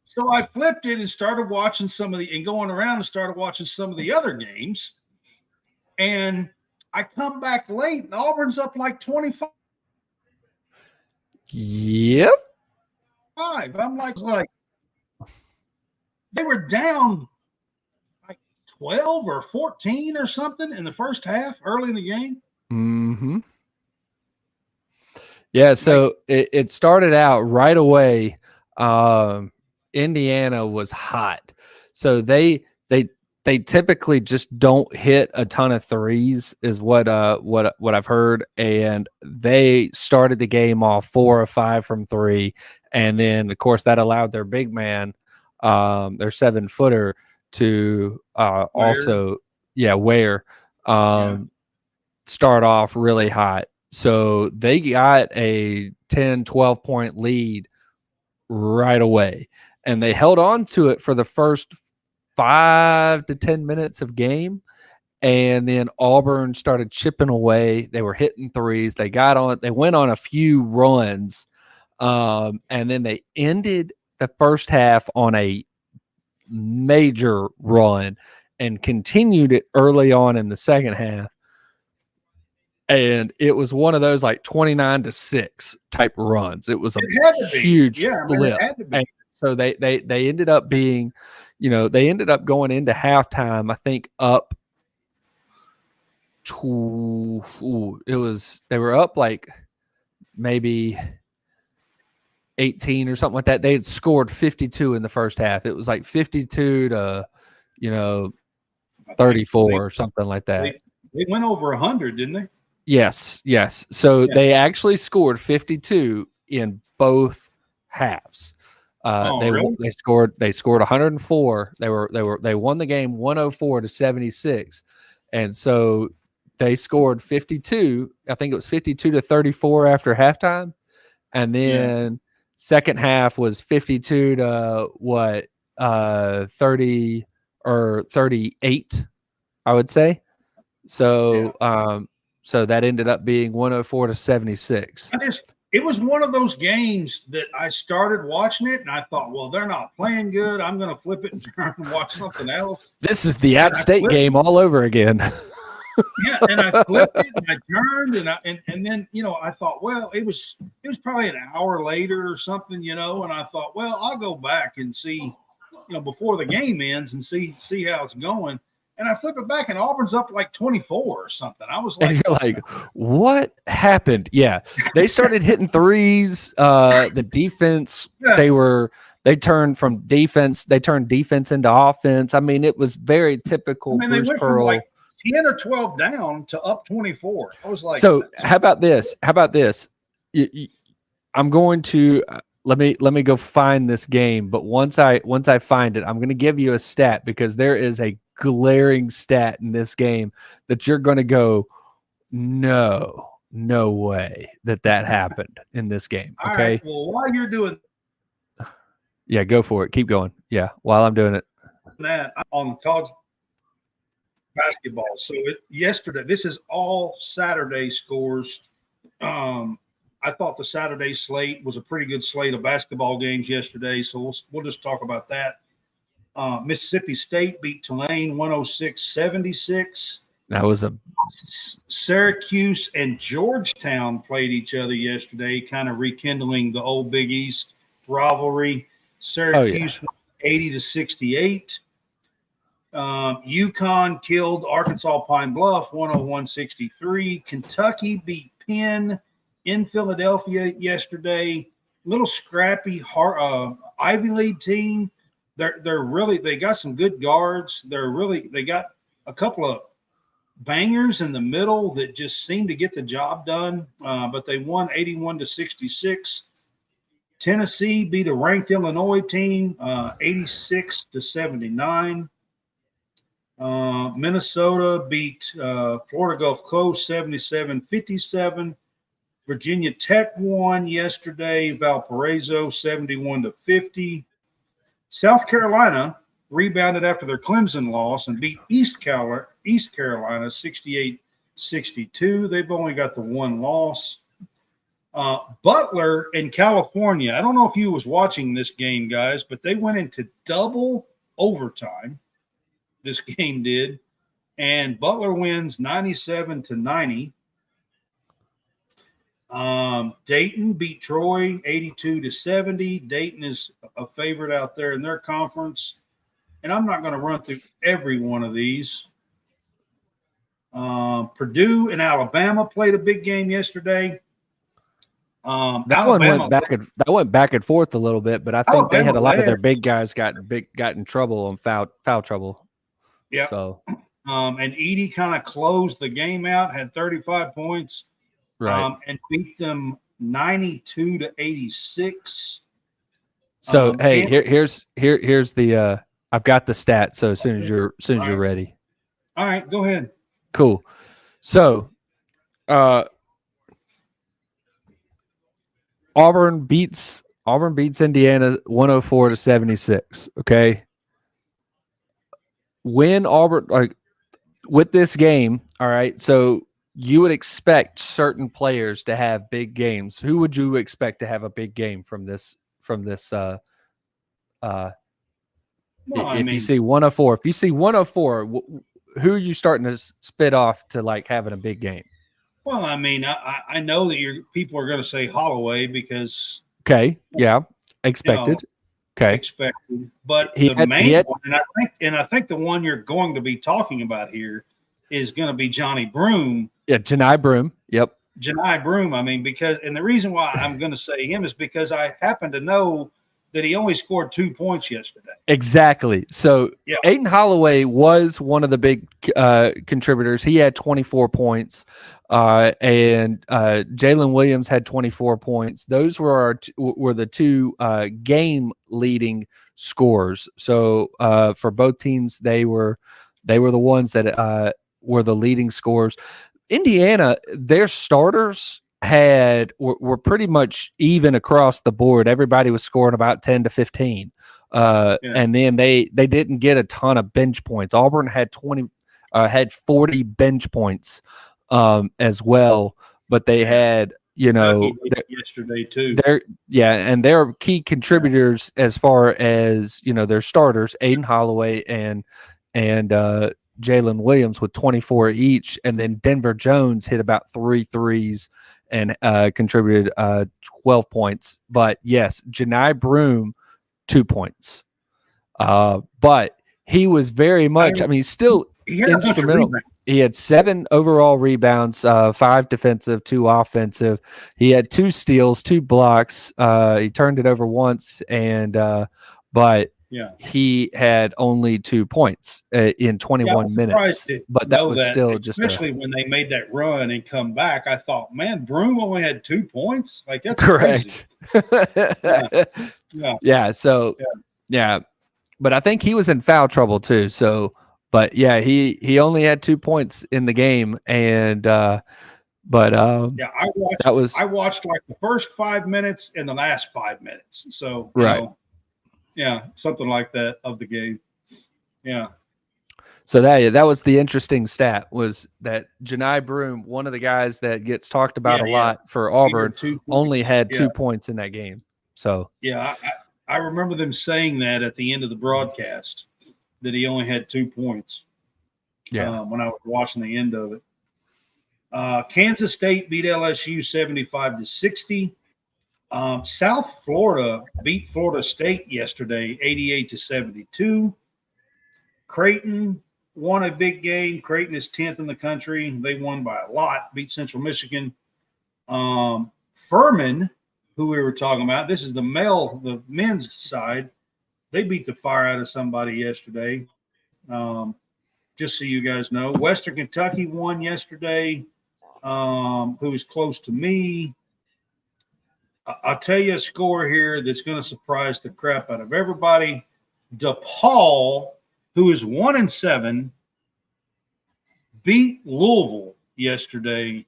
Speaker 1: So I flipped it and started watching and going around and started watching some of the other games. And I come back late and Auburn's up like 25.
Speaker 4: Yep.
Speaker 1: I'm like they were down like 12 or 14 or something in the first half early in the game.
Speaker 4: Mm-hmm. Yeah, so it started out right away. Indiana was hot. So they typically just don't hit a ton of threes is what I've heard, and they started the game off 4 or 5 from 3, and then of course that allowed their big man, their 7-footer to also Ware start off really hot. So they got a 10, 12 point lead right away, and they held on to it for the first 5 to 10 minutes of game. And then Auburn started chipping away. They were hitting threes. They went on a few runs. And then they ended the first half on a major run and continued it early on in the second half. And it was one of those like 29-6 type runs. It was a huge flip. And so they ended up being, they ended up going into halftime, I think up to, they were up like maybe 18 or something like that. They had scored 52 in the first half. It was like 52 to, 34 or something like that.
Speaker 1: They went over 100, didn't they?
Speaker 4: Yes. So they actually scored 52 in both halves.
Speaker 1: Really?
Speaker 4: They scored 104. They won the game 104-76, and so they scored 52. I think it was 52-34 after halftime, and then second half was 52 to 30 or 38, I would say. So so that ended up being 104-76.
Speaker 1: It was one of those games that I started watching it and I thought, well, they're not playing good. I'm going to flip it and turn and watch something else.
Speaker 4: This is the App State game all over again.
Speaker 1: Yeah, and I flipped it and I turned and then I thought, well, it was probably an hour later or something, and I thought, well, I'll go back and see, before the game ends and see how it's going. And I flip it back, and Auburn's up like 24 or something. I was like,
Speaker 4: and you're like, what happened? Yeah, they started hitting threes. The defense, they turned defense into offense. I mean, it was very typical.
Speaker 1: They went from like 10 or 12 down to up 24. I was like,
Speaker 4: so how about this? I'm going to let me go find this game. But once I find it, I'm going to give you a stat because there is a glaring stat in this game that you're going to go, no way that happened in this game. Okay.
Speaker 1: All right, well, while you're doing,
Speaker 4: yeah, go for it. Keep going. Yeah, while I'm doing it.
Speaker 1: That on college basketball. So yesterday, this is all Saturday scores. I thought the Saturday slate was a pretty good slate of basketball games yesterday. So we'll just talk about that. Mississippi State beat Tulane 106-76.
Speaker 4: That was
Speaker 1: Syracuse and Georgetown played each other yesterday, kind of rekindling the old Big East rivalry. Syracuse 80-68. UConn killed Arkansas Pine Bluff 101-63. Kentucky beat Penn in Philadelphia yesterday little scrappy Ivy League team. They got some good guards. They got a couple of bangers in the middle that just seem to get the job done. But they won 81-66. Tennessee beat a ranked Illinois team 86-79. Minnesota beat Florida Gulf Coast 77-57. Virginia Tech won yesterday. Valparaiso 71-50. South Carolina rebounded after their Clemson loss and beat East Carolina 68-62. They've only got the one loss. Butler in California. I don't know if you was watching this game, guys, but they went into double overtime. This game did, and Butler wins 97-90. Dayton beat Troy 82-70. Dayton is a favorite out there in their conference, and I'm not going to run through every one of these. Purdue and Alabama played a big game yesterday.
Speaker 4: That went back and forth a little bit, but I think they had a lot of their big guys got in trouble and foul trouble.
Speaker 1: Yeah.
Speaker 4: So,
Speaker 1: and Edey kind of closed the game out, had 35 points,
Speaker 4: right,
Speaker 1: and beat them 92-86.
Speaker 4: So, hey, here's the I've got the stats. So as soon as you're ready.
Speaker 1: All right, go ahead.
Speaker 4: Cool. So, Auburn beats Indiana 104-76. Okay. When Auburn with this game, all right. So you would expect certain players to have big games. Who would you expect to have a big game from this? Well, you see 104, who are you starting to spit off to like having a big game?
Speaker 1: Well, I mean, I know that people are going to say Holloway because
Speaker 4: expected.
Speaker 1: Expected, but the main one, and I think the one you're going to be talking about here is going to be Johnny Broome.
Speaker 4: Yeah, Janai Broome. Yep,
Speaker 1: Janai Broome. I mean, and the reason why I'm going to say him is because I happen to know that he only scored 2 points yesterday.
Speaker 4: Exactly. So Aiden Holloway was one of the big contributors. He had 24 points, and Jalen Williams had 24 points. Those were the two game leading scorers. So for both teams, they were the ones that were the leading scorers. Indiana, their starters were pretty much even across the board. Everybody was scoring about 10 to 15. And then they didn't get a ton of bench points. Auburn had 40 bench points as well, but they had,
Speaker 1: yesterday too.
Speaker 4: And their key contributors as far as, their starters, Aiden Holloway and Jalen Williams with 24 each, and then Denver Jones hit about 3 threes and contributed 12 points. But yes, Janai Broome 2 points. But he was very much, still instrumental. He had 7 overall rebounds, 5 defensive, 2 offensive. He had 2 steals, 2 blocks. He turned it over once, but he had only 2 points in 21 minutes. But that was still
Speaker 1: especially when they made that run and come back. I thought, man, Broome only had 2 points. Like that's
Speaker 4: correct.
Speaker 1: So
Speaker 4: but I think he was in foul trouble too. So, but he only had 2 points in the game, and I
Speaker 1: watched like the first 5 minutes and the last 5 minutes. So something like that of the game. Yeah.
Speaker 4: So that was the interesting stat, was that Janai Broome, one of the guys that gets talked about a lot for Auburn, only had 2 points in that game. So
Speaker 1: I remember them saying that at the end of the broadcast, that he only had 2 points. When I was watching the end of it. Kansas State beat LSU 75-60. South Florida beat Florida State yesterday 88-72. Creighton won a big game. Creighton is 10th in the country. They won by a lot, beat Central Michigan. Furman, who we were talking about. This is the men's side. They beat the fire out of somebody yesterday. Just so you guys know, Western Kentucky won yesterday. Who was close to me. I'll tell you a score here that's going to surprise the crap out of everybody. DePaul, who is 1-7, beat Louisville yesterday,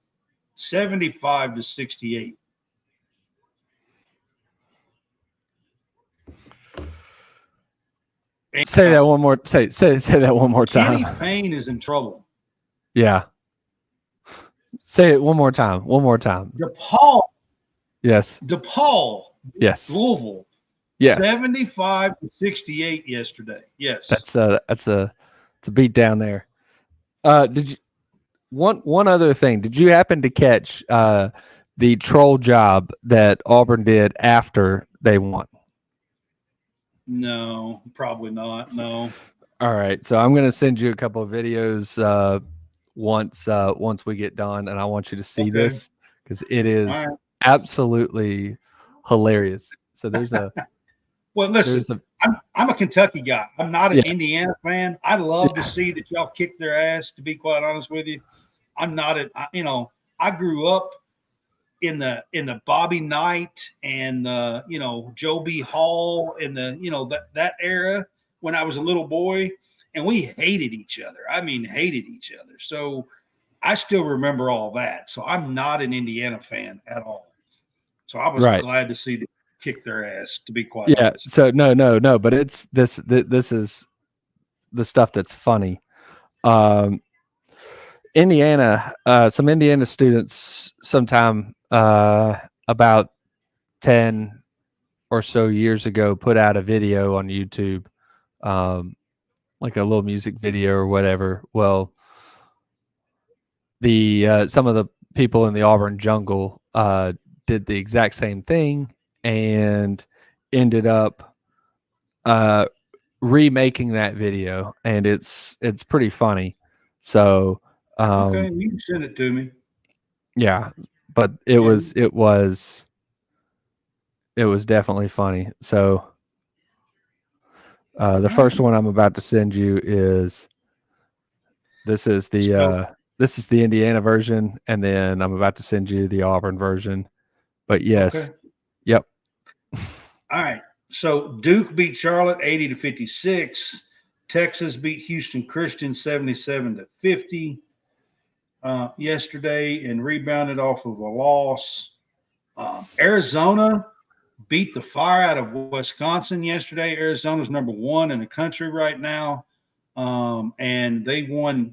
Speaker 1: 75-68.
Speaker 4: Say that one more. Say that one more
Speaker 1: Kenny
Speaker 4: time.
Speaker 1: Payne is in trouble.
Speaker 4: Yeah. Say it one more time. One more time.
Speaker 1: DePaul.
Speaker 4: Yes.
Speaker 1: DePaul.
Speaker 4: Yes.
Speaker 1: Louisville.
Speaker 4: Yes.
Speaker 1: 75-68 yesterday. Yes.
Speaker 4: That's a beat down there. Did you one other thing? Did you happen to catch the troll job that Auburn did after they won?
Speaker 1: No, probably not. No.
Speaker 4: All right, so I'm going to send you a couple of videos once we get done, and I want you to see this because it is absolutely hilarious. So there's a
Speaker 1: well, listen. I'm a Kentucky guy. I'm not an Indiana fan. I love to see that y'all kick their ass. To be quite honest with you, I'm not I grew up in the Bobby Knight and Joe B. Hall and that era when I was a little boy, and we hated each other. I mean, hated each other. So I still remember all that. So I'm not an Indiana fan at all. So I was glad to see them kick their ass. To be quite honest.
Speaker 4: So no, but it's this is the stuff that's funny. Indiana, some Indiana students sometime about 10 or so years ago put out a video on YouTube, like a little music video or whatever. Well, the some of the people in the Auburn jungle did the exact same thing and ended up remaking that video, and it's pretty funny. So
Speaker 1: okay, you can send it to me.
Speaker 4: Yeah, but it was definitely funny. So the first one I'm about to send you is this is the Indiana version, and then I'm about to send you the Auburn version. But yes, yep.
Speaker 1: All right. So Duke beat Charlotte 80-56. Texas beat Houston Christian 77-50 yesterday and rebounded off of a loss. Arizona beat the fire out of Wisconsin yesterday. Arizona's number 1 in the country right now, and they won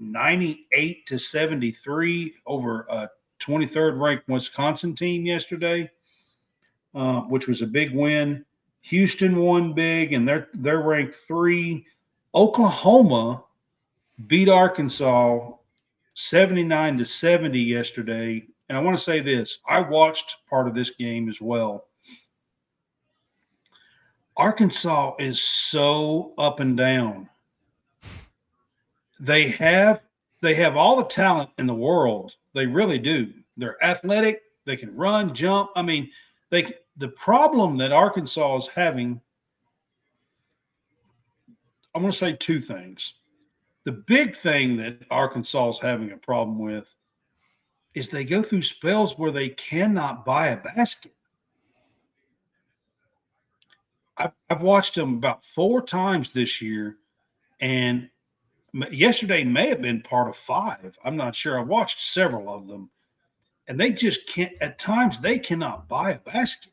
Speaker 1: 98-73 over a 23rd ranked Wisconsin team yesterday, which was a big win. Houston won big, and they're ranked 3. Oklahoma beat Arkansas 79-70 yesterday. And I want to say this. I watched part of this game as well. Arkansas is so up and down. They have all the talent in the world. They really do. They're athletic. They can run, jump. I mean, the problem that Arkansas is having, I'm going to say 2 things. The big thing that Arkansas is having a problem with is they go through spells where they cannot buy a basket. I've watched them about 4 times this year, and yesterday may have been part of 5. I'm not sure. I watched several of them, and they just can't. At times, they cannot buy a basket.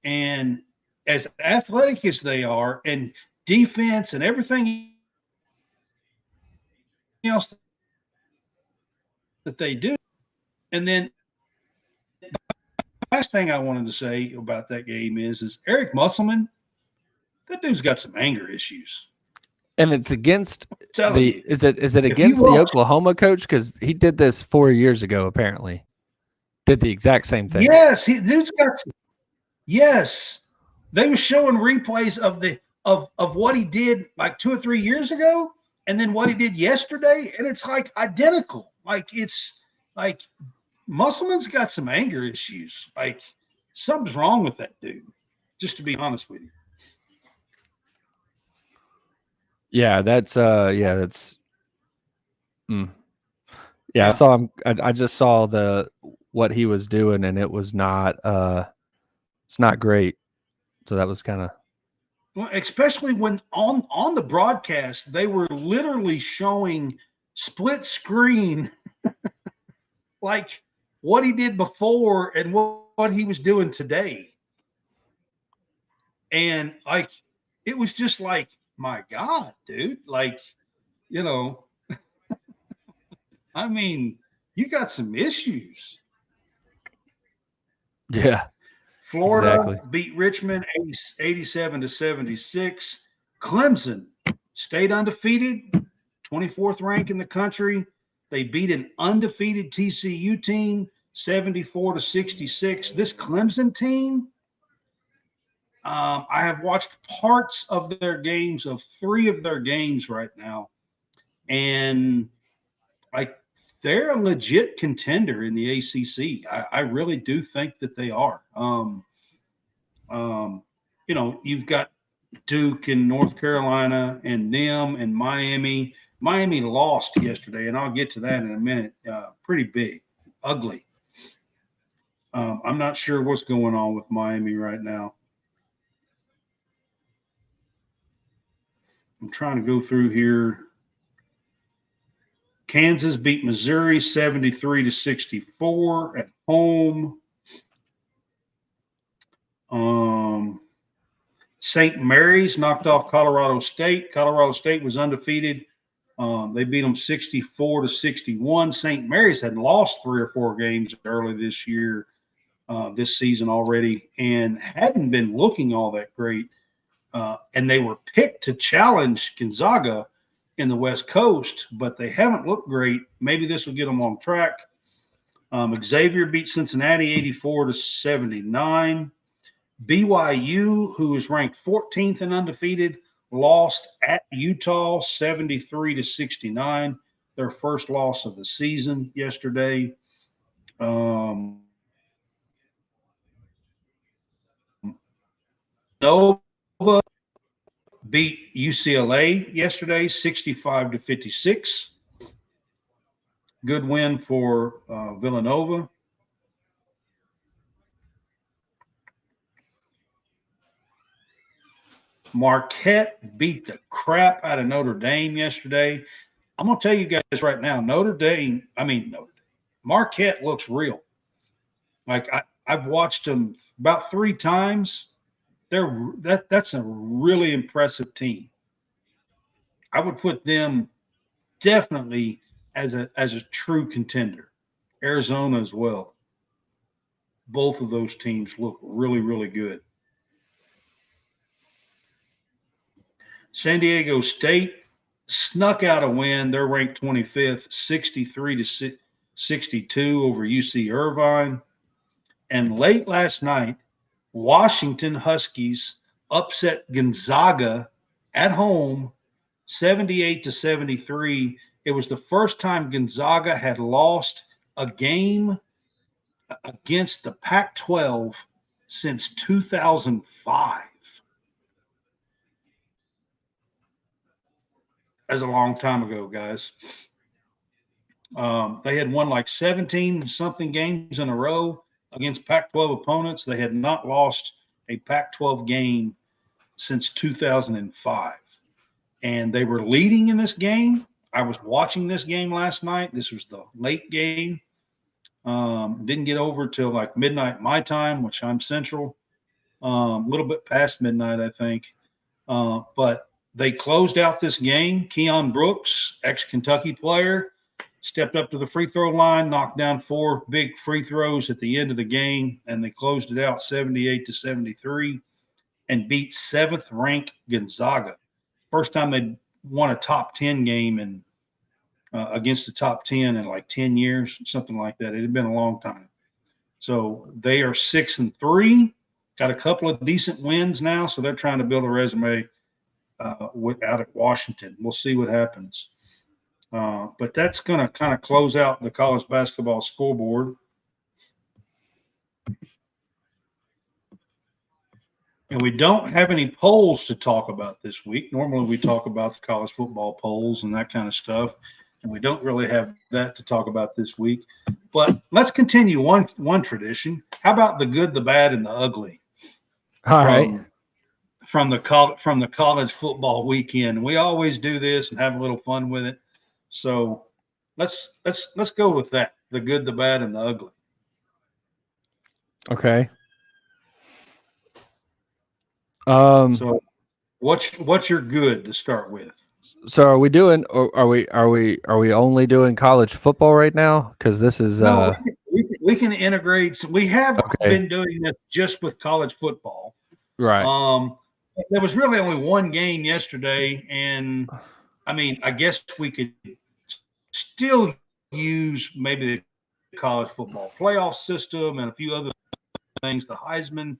Speaker 1: And as athletic as they are, and defense and everything else that they do, and then the last thing I wanted to say about that game is Eric Musselman. That dude's got some anger issues.
Speaker 4: And it's against is it
Speaker 1: If
Speaker 4: against
Speaker 1: you
Speaker 4: the
Speaker 1: watch-
Speaker 4: Oklahoma coach? Because he did this 4 years ago, apparently. Did the exact same thing.
Speaker 1: Yes, dude's got. Yes, they were showing replays of what he did like 2 or 3 years ago, and then what he did yesterday, and it's like identical. Like it's like Musselman's got some anger issues. Like something's wrong with that dude. Just to be honest with you.
Speaker 4: Yeah, that's mm. Yeah, I
Speaker 1: Yeah.
Speaker 4: saw him. I just saw what he was doing, and it was not it's not great. So that was kind of
Speaker 1: Well, especially when on the broadcast they were literally showing split screen like what he did before and what he was doing today. And like it was just like, my God, dude. Like, you know, I mean, you got some issues.
Speaker 4: yeah,
Speaker 1: Florida
Speaker 4: exactly.
Speaker 1: beat Richmond 87-76. Clemson stayed undefeated, 24th rank in the country. They beat an undefeated TCU team 74-66. This Clemson team, I have watched parts of their games, of 3 of their games right now, and like they're a legit contender in the ACC. I really do think that they are. You've got Duke and North Carolina and them and Miami. Miami lost yesterday, and I'll get to that in a minute. Pretty big, ugly. I'm not sure what's going on with Miami right now. I'm trying to go through here. Kansas beat Missouri 73-64 at home. St. Mary's knocked off Colorado State. Colorado State was undefeated. They beat them 64-61. St. Mary's had lost 3 or 4 games early this year, this season already, and hadn't been looking all that great. And they were picked to challenge Gonzaga in the West Coast, but they haven't looked great. Maybe this will get them on track. Xavier beat Cincinnati 84-79. BYU, who is ranked 14th and undefeated, lost at Utah 73-69, their first loss of the season yesterday. Nova beat UCLA yesterday 65-56. Good win for Villanova. Marquette beat the crap out of Notre Dame yesterday. I'm going to tell you guys right now, Marquette looks real. Like I've watched them about 3 times. That's a really impressive team. I would put them definitely as a true contender. Arizona as well. Both of those teams look really, really good. San Diego State snuck out a win. They're ranked 25th, 63-62 over UC Irvine. And late last night, Washington Huskies upset Gonzaga at home 78-73. It was the first time Gonzaga had lost a game against the Pac-12 since 2005. That's a long time ago, guys. They had won like 17 something games in a row against Pac-12 opponents. They had not lost a Pac-12 game since 2005. And they were leading in this game. I was watching this game last night. This was the late game. Didn't get over till like midnight my time, which I'm Central. A little bit past midnight, I think. But they closed out this game. Keon Brooks, ex-Kentucky player, stepped up to the free throw line, knocked down 4 big free throws at the end of the game, and they closed it out 78-73 and beat 7th-ranked Gonzaga. First time they won a top 10 game in against the top 10 in like 10 years, something like that. It had been a long time. So they are 6-3, got a couple of decent wins now, so they're trying to build a resume out at Washington. We'll see what happens. But that's going to kind of close out the college basketball scoreboard. And we don't have any polls to talk about this week. Normally we talk about the college football polls and that kind of stuff. And we don't really have that to talk about this week. But let's continue one tradition. How about the good, the bad, and the ugly?
Speaker 4: All right.
Speaker 1: From the college football weekend. We always do this and have a little fun with it. So let's go with that. The good, the bad, and the ugly.
Speaker 4: Okay.
Speaker 1: So what's your good to start with?
Speaker 4: So are we doing, or are we only doing college football right now? Because this is
Speaker 1: No, we can integrate. We have
Speaker 4: Okay.
Speaker 1: been doing this just with college football.
Speaker 4: right.
Speaker 1: There was really only one game yesterday, and I mean, I guess we could still use maybe the college football playoff system and a few other things, the Heisman,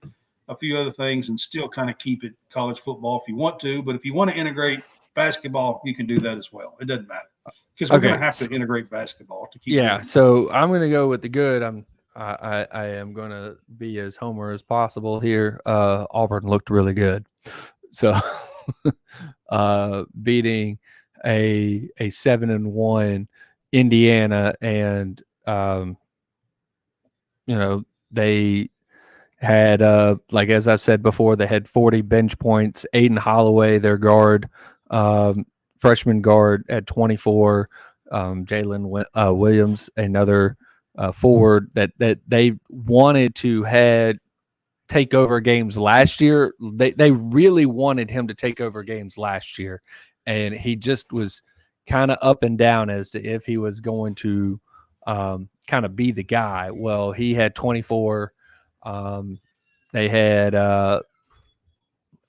Speaker 1: a few other things, and still kind of keep it college football if you want to. But if you want to integrate basketball, you can do that as well. It doesn't matter because we're going to have to integrate basketball to keep.
Speaker 4: Yeah. So I'm going to go with the good. I am going to be as homer as possible here. Auburn looked really good. So beating a 7-1 Indiana, and they had like, as I've said before, they had 40 bench points. Aiden Holloway, their guard, freshman guard, at 24. Jalen Williams, another forward that they wanted to take over games last year. They really wanted him to take over games last year, and he just was kind of up and down as to if he was going to kind of be the guy. Well, he had 24. They had,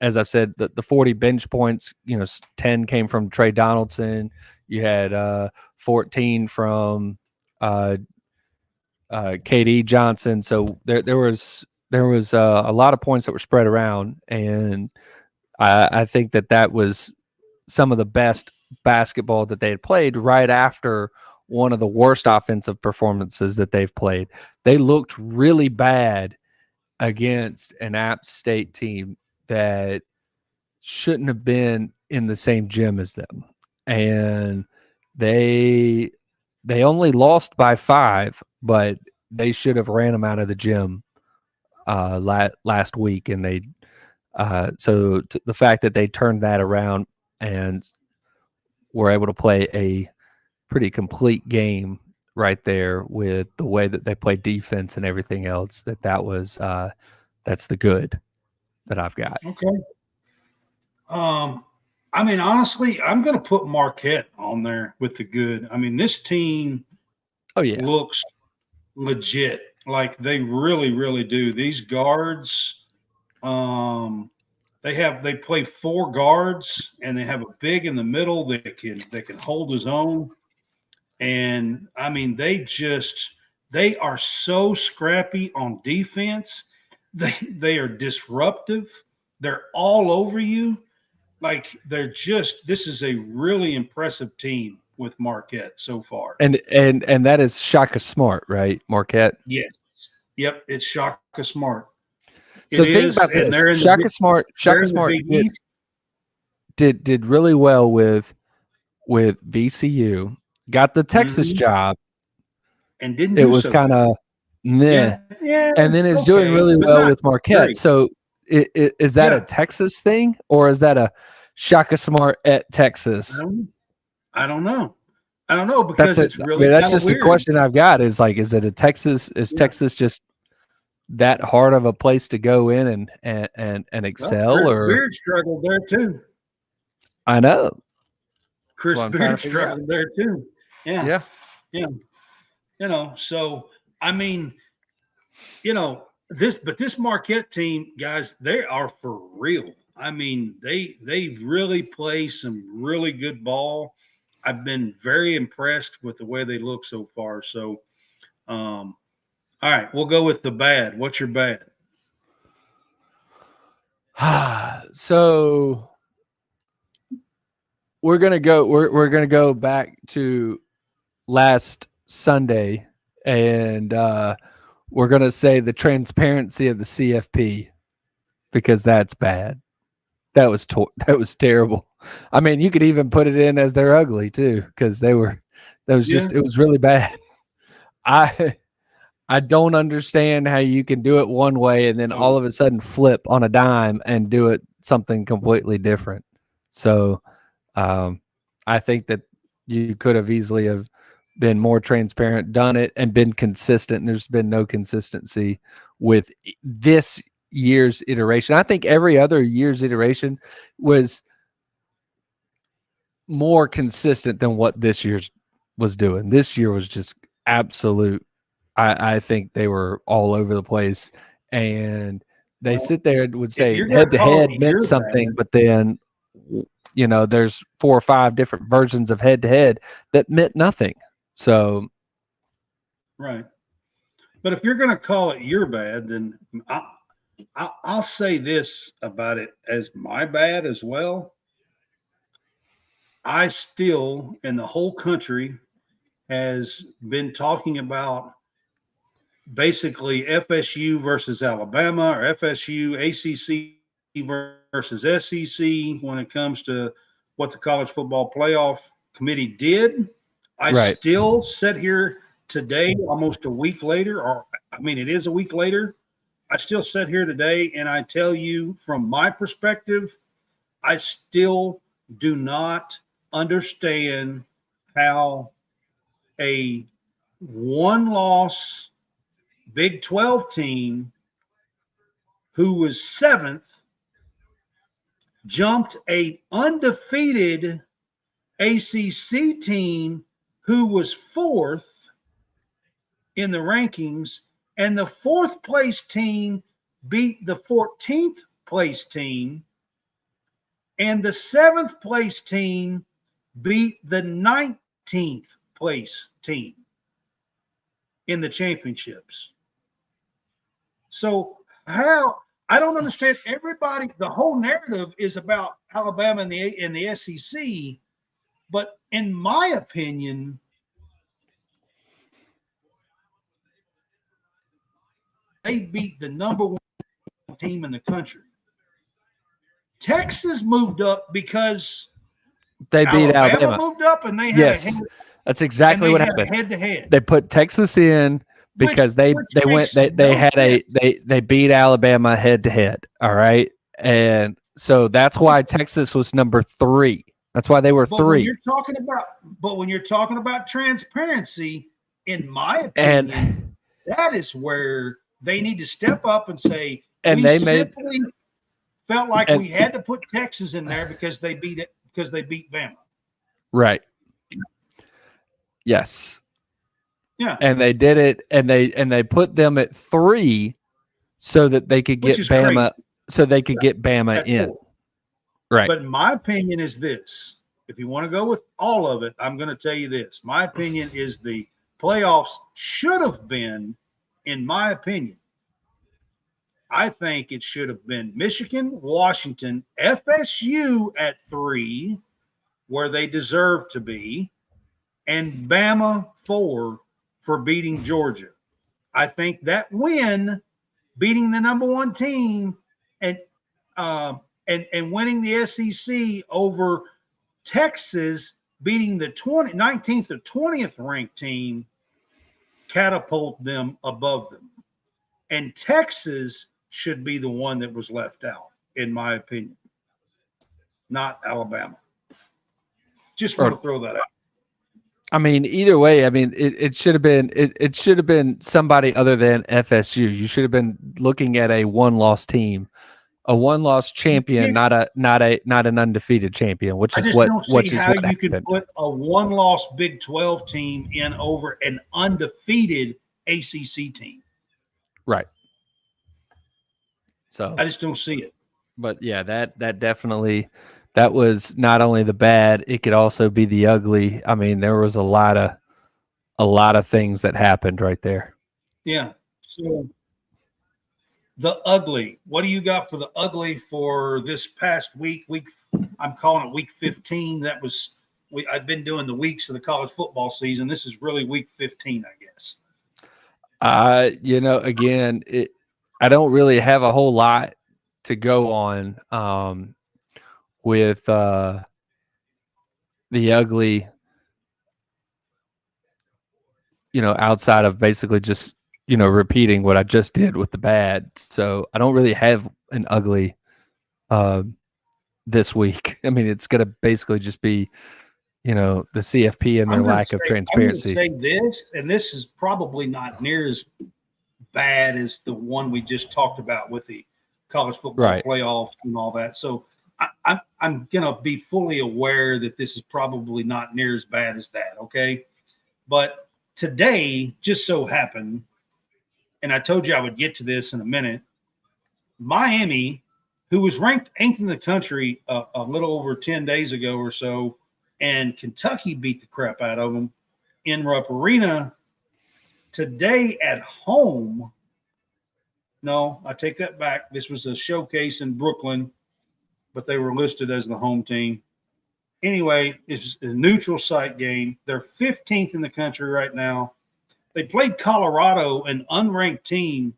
Speaker 4: as I've said, the 40 bench points. 10 came from Trey Donaldson. You had 14 from KD Johnson. So there was a lot of points that were spread around, and I think that was some of the best basketball that they had played right after one of the worst offensive performances that they've played. They looked really bad against an App State team that shouldn't have been in the same gym as them, and they only lost by 5, but they should have ran them out of the gym last week. And the fact that they turned that around and were able to play a pretty complete game right there with the way that they played defense and everything else, that's the good that I've got.
Speaker 1: Okay. I mean, honestly, I'm going to put Marquette on there with the good. I mean, this team looks legit. Like, they really, really do. These guards, they play 4 guards, and they have a big in the middle that can hold his own. And I mean, they are so scrappy on defense. They are disruptive. They're all over you. Like, this is a really impressive team with Marquette so far.
Speaker 4: And that is Shaka Smart, right? Marquette.
Speaker 1: Yes. Yep. It's Shaka Smart.
Speaker 4: So think about this. Shaka Smart did really well with VCU. Got the Texas job,
Speaker 1: and didn't.
Speaker 4: It was kind of meh.
Speaker 1: Yeah,
Speaker 4: and then it's doing really well with Marquette. Great. So is that a Texas thing, or is that a Shaka Smart at Texas?
Speaker 1: I don't know because that's
Speaker 4: just
Speaker 1: weird.
Speaker 4: The question I've got is it a Texas? Is Texas just that hard of a place to go in and excel?
Speaker 1: Chris
Speaker 4: or
Speaker 1: Beard struggled there too.
Speaker 4: I know.
Speaker 1: Chris Beard struggled there too. Yeah. So I mean, this Marquette team, guys, they are for real. I mean, they really play some really good ball. I've been very impressed with the way they look so far. So, all right, we'll go with the bad. What's your bad?
Speaker 4: So we're gonna go back to last Sunday, and we're gonna say the transparency of the CFP. because that's bad. That was terrible. I mean, you could even put it in as they're ugly too, because it was really bad. I don't understand how you can do it one way and then all of a sudden flip on a dime and do it something completely different. So I think that you could have easily have been more transparent, done it, and been consistent. And there's been no consistency with this year's iteration. I think every other year's iteration was more consistent than what this year's was doing. This year was just absolute. I think they were all over the place, and they sit there and would say head to head meant something, but then there's 4 or 5 different versions of head to head that meant nothing. So,
Speaker 1: right. But if you're going to call it your bad, then I'll say this about it as my bad as well. I still, and the whole country has been talking about basically FSU versus Alabama, or FSU, ACC versus SEC when it comes to what the College Football Playoff Committee did. I still sit here today, almost a week later, it is a week later. I still sit here today and I tell you from my perspective, I still do not understand how a one-loss Big 12 team who was 7th jumped a undefeated ACC team who was 4th in the rankings, and the 4th place team beat the 14th place team, and the 7th place team beat the 19th place team in the championships. So how I don't understand. Everybody, the whole narrative is about Alabama and the SEC, but in my opinion, they beat the number 1 team in the country. Texas moved up because
Speaker 4: they beat Alabama.
Speaker 1: Moved up, and they had
Speaker 4: that's exactly what happened.
Speaker 1: Head to head,
Speaker 4: they put Texas in because they beat Alabama head to head. All right, and so that's why Texas was number 3. That's why they were 3.
Speaker 1: When you're talking about transparency, in my opinion, that is where they need to step up and say. And felt like we had to put Texas in there because they beat Bama.
Speaker 4: Right. Yes.
Speaker 1: Yeah.
Speaker 4: And they did it, and they put them at 3 so that they could get Bama, get Bama in.
Speaker 1: Cool.
Speaker 4: Right.
Speaker 1: But my opinion is this. If you want to go with all of it, I'm going to tell you this. My opinion is the playoffs should have been, in my opinion, I think it should have been Michigan, Washington, FSU at 3, where they deserve to be, and Bama 4 for beating Georgia. I think that win, beating the number 1 team and winning the SEC over Texas, beating the 19th or 20th ranked team, catapult them above them. And Texas should be the one that was left out, in my opinion, not Alabama. Just want to throw that out.
Speaker 4: I mean, either way, it should have been it should have been somebody other than FSU. You should have been looking at a one-loss team, a one-loss champion, not an undefeated champion, which is what
Speaker 1: you could put a one-loss Big 12 team in over an undefeated ACC team.
Speaker 4: Right. So
Speaker 1: I just don't see it.
Speaker 4: But yeah, that definitely, that was not only the bad, it could also be the ugly. I mean, there was a lot of things that happened right there.
Speaker 1: Yeah. So the ugly, what do you got for the ugly for this past week? I'm calling it week 15. I've been doing the weeks of the college football season. This is really week 15, I guess.
Speaker 4: Again, I don't really have a whole lot to go on with the ugly, outside of basically just, repeating what I just did with the bad. So I don't really have an ugly this week. I mean, it's going to basically just be, the CFP and their lack of transparency.
Speaker 1: I'm going to say this, and this is probably not near as bad as the one we just talked about with the college football playoffs and all that. So I'm going to be fully aware that this is probably not near as bad as that, okay? But today just so happened, and I told you I would get to this in a minute, Miami, who was ranked 8th in the country a little over 10 days ago or so, and Kentucky beat the crap out of them in Rupp Arena. Today at home, no, I take that back. This was a showcase in Brooklyn, but they were listed as the home team. Anyway, it's a neutral site game. They're 15th in the country right now. They played Colorado, an unranked team,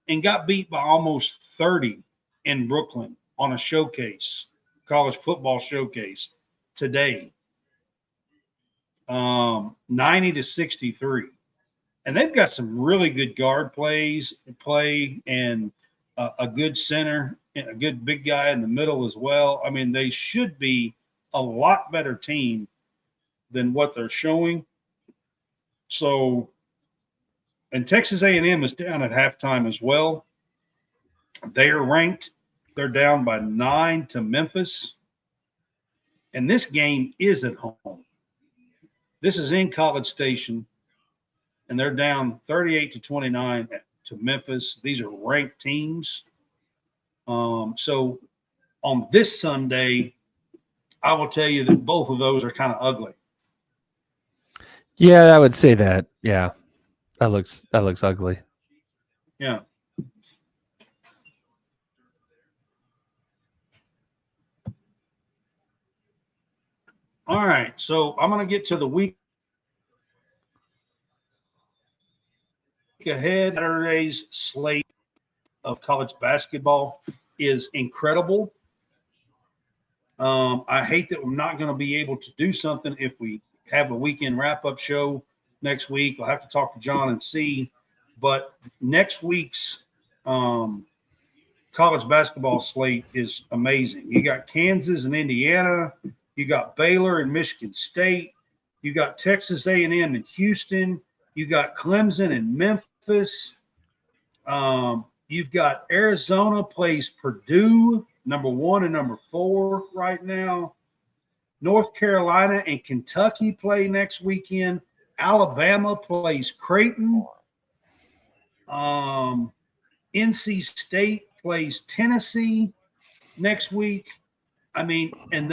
Speaker 1: and got beat by almost 30 in Brooklyn on a showcase, college football showcase today. 90-63. And they've got some really good guard play and a good center and a good big guy in the middle as well. I mean, they should be a lot better team than what they're showing. So, and Texas A&M is down at halftime as well. They are ranked. They're down by 9 to Memphis. And this game is at home. This is in College Station, and they're down 38-29 to Memphis. These are ranked teams. So on this Sunday, I will tell you that both of those are kind of ugly.
Speaker 4: Yeah, I would say that. Yeah, that looks ugly.
Speaker 1: Yeah. All right, so I'm going to get to the week ahead. Saturday's slate of college basketball is incredible. I hate that we're not going to be able to do something if we have a weekend wrap-up show next week. I'll have to talk to John and see. But next week's college basketball slate is amazing. You got Kansas and Indiana. You got Baylor and Michigan State. You got Texas A&M and Houston. You got Clemson and Memphis. You've got Arizona plays Purdue, number 1 and number 4 right now. North Carolina and Kentucky play next weekend. Alabama plays Creighton. NC State plays Tennessee next week. I mean, and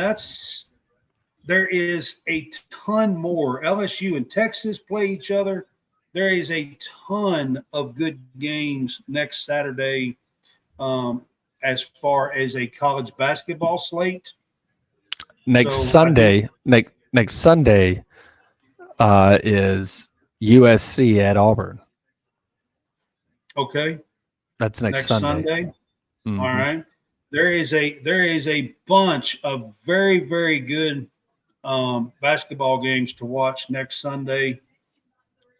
Speaker 1: there is a ton more. LSU and Texas play each other. There is a ton of good games next Saturday as far as a college basketball slate.
Speaker 4: Next Sunday is USC at Auburn.
Speaker 1: Okay.
Speaker 4: That's next Sunday.
Speaker 1: Mm-hmm. All right. There is a bunch of very, very good basketball games to watch next Sunday.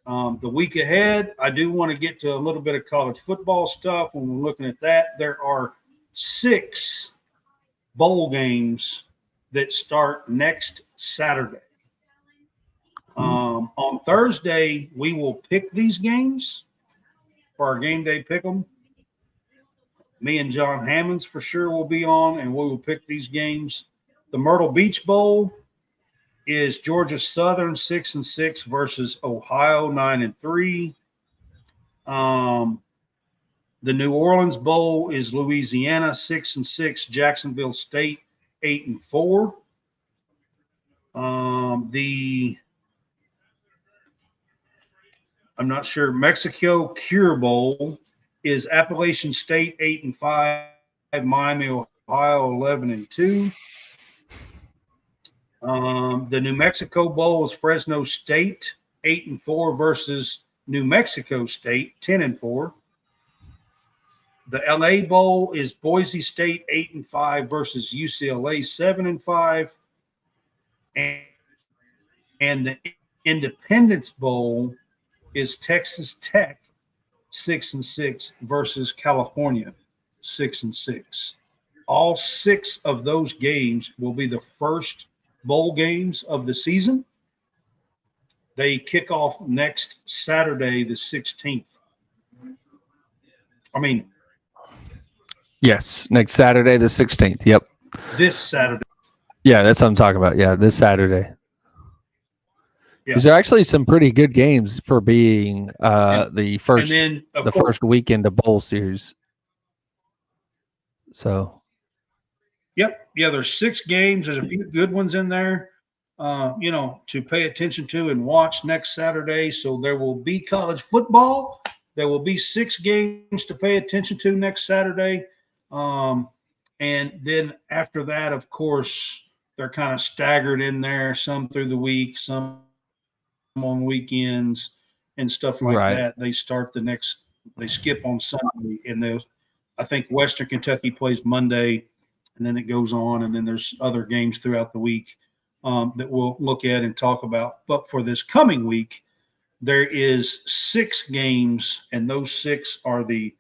Speaker 1: The week ahead, I do want to get to a little bit of college football stuff. When we're looking at that, there are 6 bowl games that start next Saturday. On Thursday, we will pick these games for our game day pick 'em. Me and John Hammonds for sure will be on, and we will pick these games. The Myrtle Beach Bowl is Georgia Southern 6-6 versus Ohio 9-3. The New Orleans Bowl is Louisiana 6-6, Jacksonville State 8-4. I'm not sure. Mexico Cure Bowl is Appalachian State 8-5, Miami, Ohio 11-2. The New Mexico Bowl is Fresno State 8-4 versus New Mexico State 10-4. The LA Bowl is Boise State 8-5 versus UCLA 7-5, and the Independence Bowl is Texas Tech 6-6 versus California 6-6. All 6 of those games will be the first bowl games of the season. They kick off next Saturday, the 16th. I mean,
Speaker 4: Yes, next Saturday, the 16th. Yep.
Speaker 1: this Saturday.
Speaker 4: Yeah, that's what I'm talking about. Yeah, this Saturday.
Speaker 1: Yeah.
Speaker 4: These are actually some pretty good games for being the first
Speaker 1: And then, of course,
Speaker 4: first weekend of bowl series. So,
Speaker 1: yep. Yeah, there's 6 games. There's a few good ones in there, to pay attention to and watch next Saturday. So there will be college football. There will be 6 games to pay attention to next Saturday. And then after that, of course, they're kind of staggered in there, some through the week, some on weekends and stuff like
Speaker 4: Right.
Speaker 1: that. They skip on Sunday, and I think Western Kentucky plays Monday, and then it goes on, and then there's other games throughout the week that we'll look at and talk about. But for this coming week, there is 6 games, and those 6 are the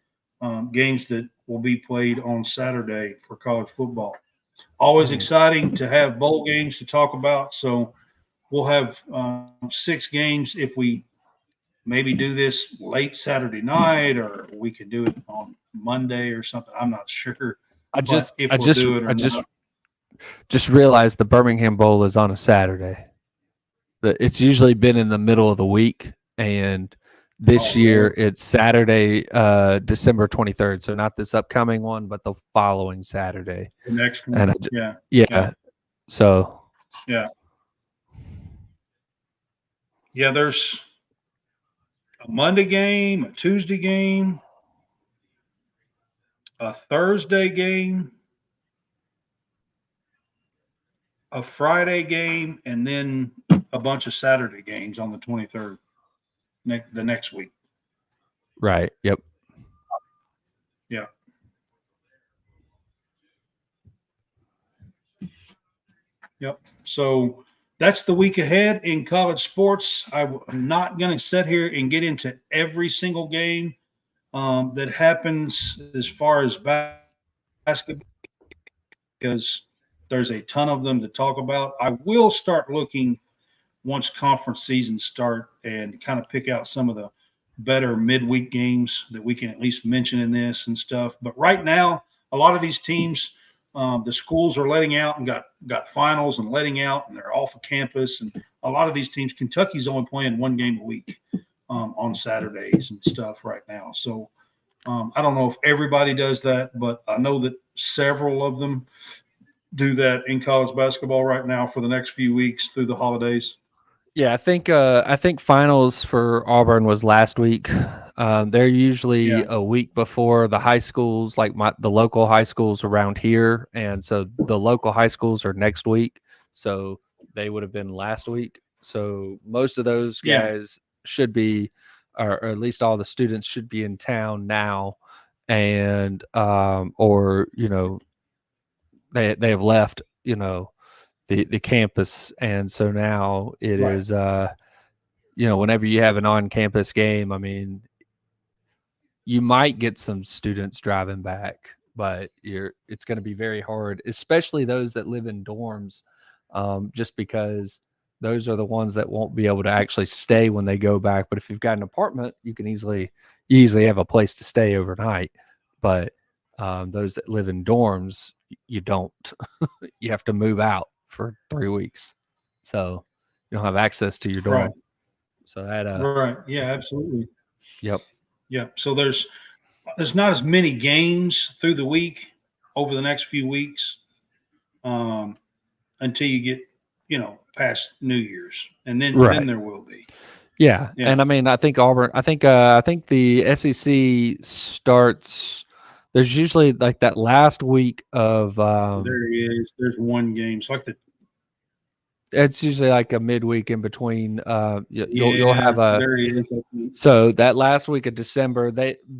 Speaker 1: games that will be played on Saturday for college football. Always exciting to have bowl games to talk about. So we'll have 6 games if we maybe do this late Saturday night, or we could do it on Monday or something. I'm not sure.
Speaker 4: I just
Speaker 1: Not.
Speaker 4: just realized the Birmingham Bowl is on a Saturday. It's usually been in the middle of the week, and this year it's Saturday, December 23rd. So not this upcoming one, but the following Saturday.
Speaker 1: The next one.
Speaker 4: And
Speaker 1: Yeah.
Speaker 4: So
Speaker 1: yeah, there's a Monday game, a Tuesday game, a Thursday game, a Friday game, and then a bunch of Saturday games on the 23rd, the next week.
Speaker 4: right. Yep.
Speaker 1: Yeah. Yep. So that's the week ahead in college sports. I'm not going to sit here and get into every single game that happens as far as basketball, because there's a ton of them to talk about. I will start looking once conference seasons start and kind of pick out some of the better midweek games that we can at least mention in this and stuff. But right now, a lot of these teams, the schools are letting out and got finals and letting out, and they're off of campus. And a lot of these teams, Kentucky's only playing 1 game a week on Saturdays and stuff right now. So I don't know if everybody does that, but I know that several of them do that in college basketball right now for the next few weeks through the holidays.
Speaker 4: Yeah, I think finals for Auburn was last week. They're usually a week before the high schools, like the local high schools around here, and so the local high schools are next week. So they would have been last week. So most of those guys should be, or at least all the students should be in town now, and or they have left the campus, and so now it is whenever you have an on-campus game, I mean, you might get some students driving back, but it's going to be very hard, especially those that live in dorms, just because those are the ones that won't be able to actually stay when they go back. But if you've got an apartment, you easily have a place to stay overnight. But those that live in dorms, you don't. You have to move out for 3 weeks, so you don't have access to your dorm.
Speaker 1: Right.
Speaker 4: So that
Speaker 1: right, yeah, absolutely.
Speaker 4: Yep.
Speaker 1: So there's not as many games through the week over the next few weeks until you get past New Year's, and then there will be.
Speaker 4: Yeah, and I mean, I think Auburn. I think the SEC starts. There's usually like that last week of.
Speaker 1: There is. There's one game. It's like
Speaker 4: It's usually like a midweek in between. You'll have a
Speaker 1: there he is.
Speaker 4: so that last week of December,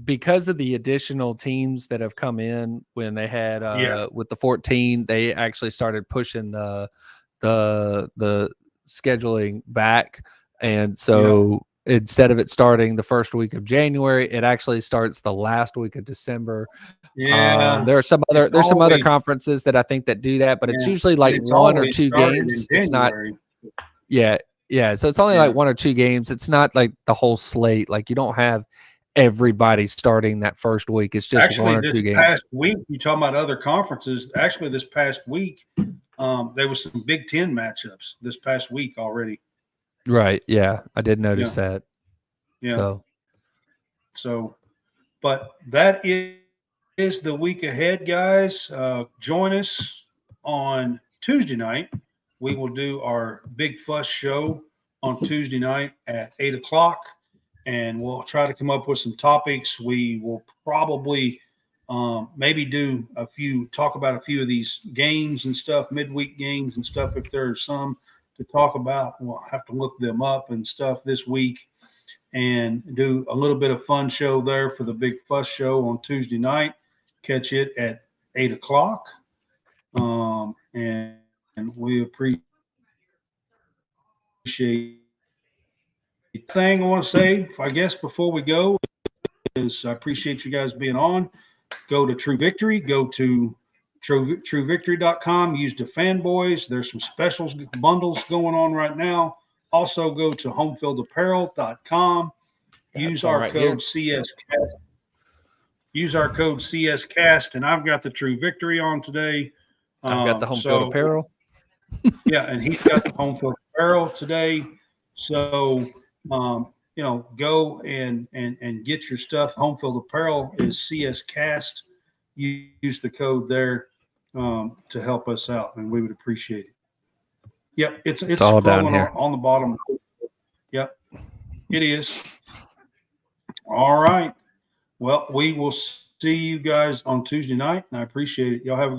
Speaker 4: because of the additional teams that have come in when they had with the 14, they actually started pushing the scheduling back, and so instead of it starting the first week of January, it actually starts the last week of December.
Speaker 1: Yeah,
Speaker 4: there's some other conferences that I think that do that, but it's usually like one or two games. It's not. Yeah. So it's only like one or two games. It's not like the whole slate. Like you don't have everybody starting that first week. It's just
Speaker 1: actually
Speaker 4: one or
Speaker 1: this
Speaker 4: two games.
Speaker 1: past week. You talking about other conferences? Actually, this past week, there was some Big Ten matchups this past week already.
Speaker 4: Right. Yeah, I did notice that.
Speaker 1: Yeah. So, but that is the week ahead, guys. Join us on Tuesday night. We will do our Big Fuss show on Tuesday night at 8:00, and we'll try to come up with some topics. We will probably maybe talk about a few of these games and stuff, midweek games and stuff. If there's some to talk about, we'll have to look them up and stuff this week, and do a little bit of fun show there for the Big Fuss show on Tuesday night. Catch it at 8:00. And we appreciate the thing I want to say, I guess, before we go is I appreciate you guys being on. Go to True Victory, go to truevictory.com, use the fanboys. There's some specials bundles going on right now. Also go to homefieldapparel.com. Use our code CSCast. Use our code CSCast, and I've got the True Victory on today.
Speaker 4: I've got the home field apparel.
Speaker 1: Yeah, and he's got the home field apparel today. So, go and get your stuff. Home field apparel is CSCast. Use the code there to help us out, and we would appreciate it. Yep, it's
Speaker 4: all
Speaker 1: scrolling
Speaker 4: down here
Speaker 1: on the bottom. Yep, it is. All right. Well, we will see you guys on Tuesday night, and I appreciate it. Y'all have a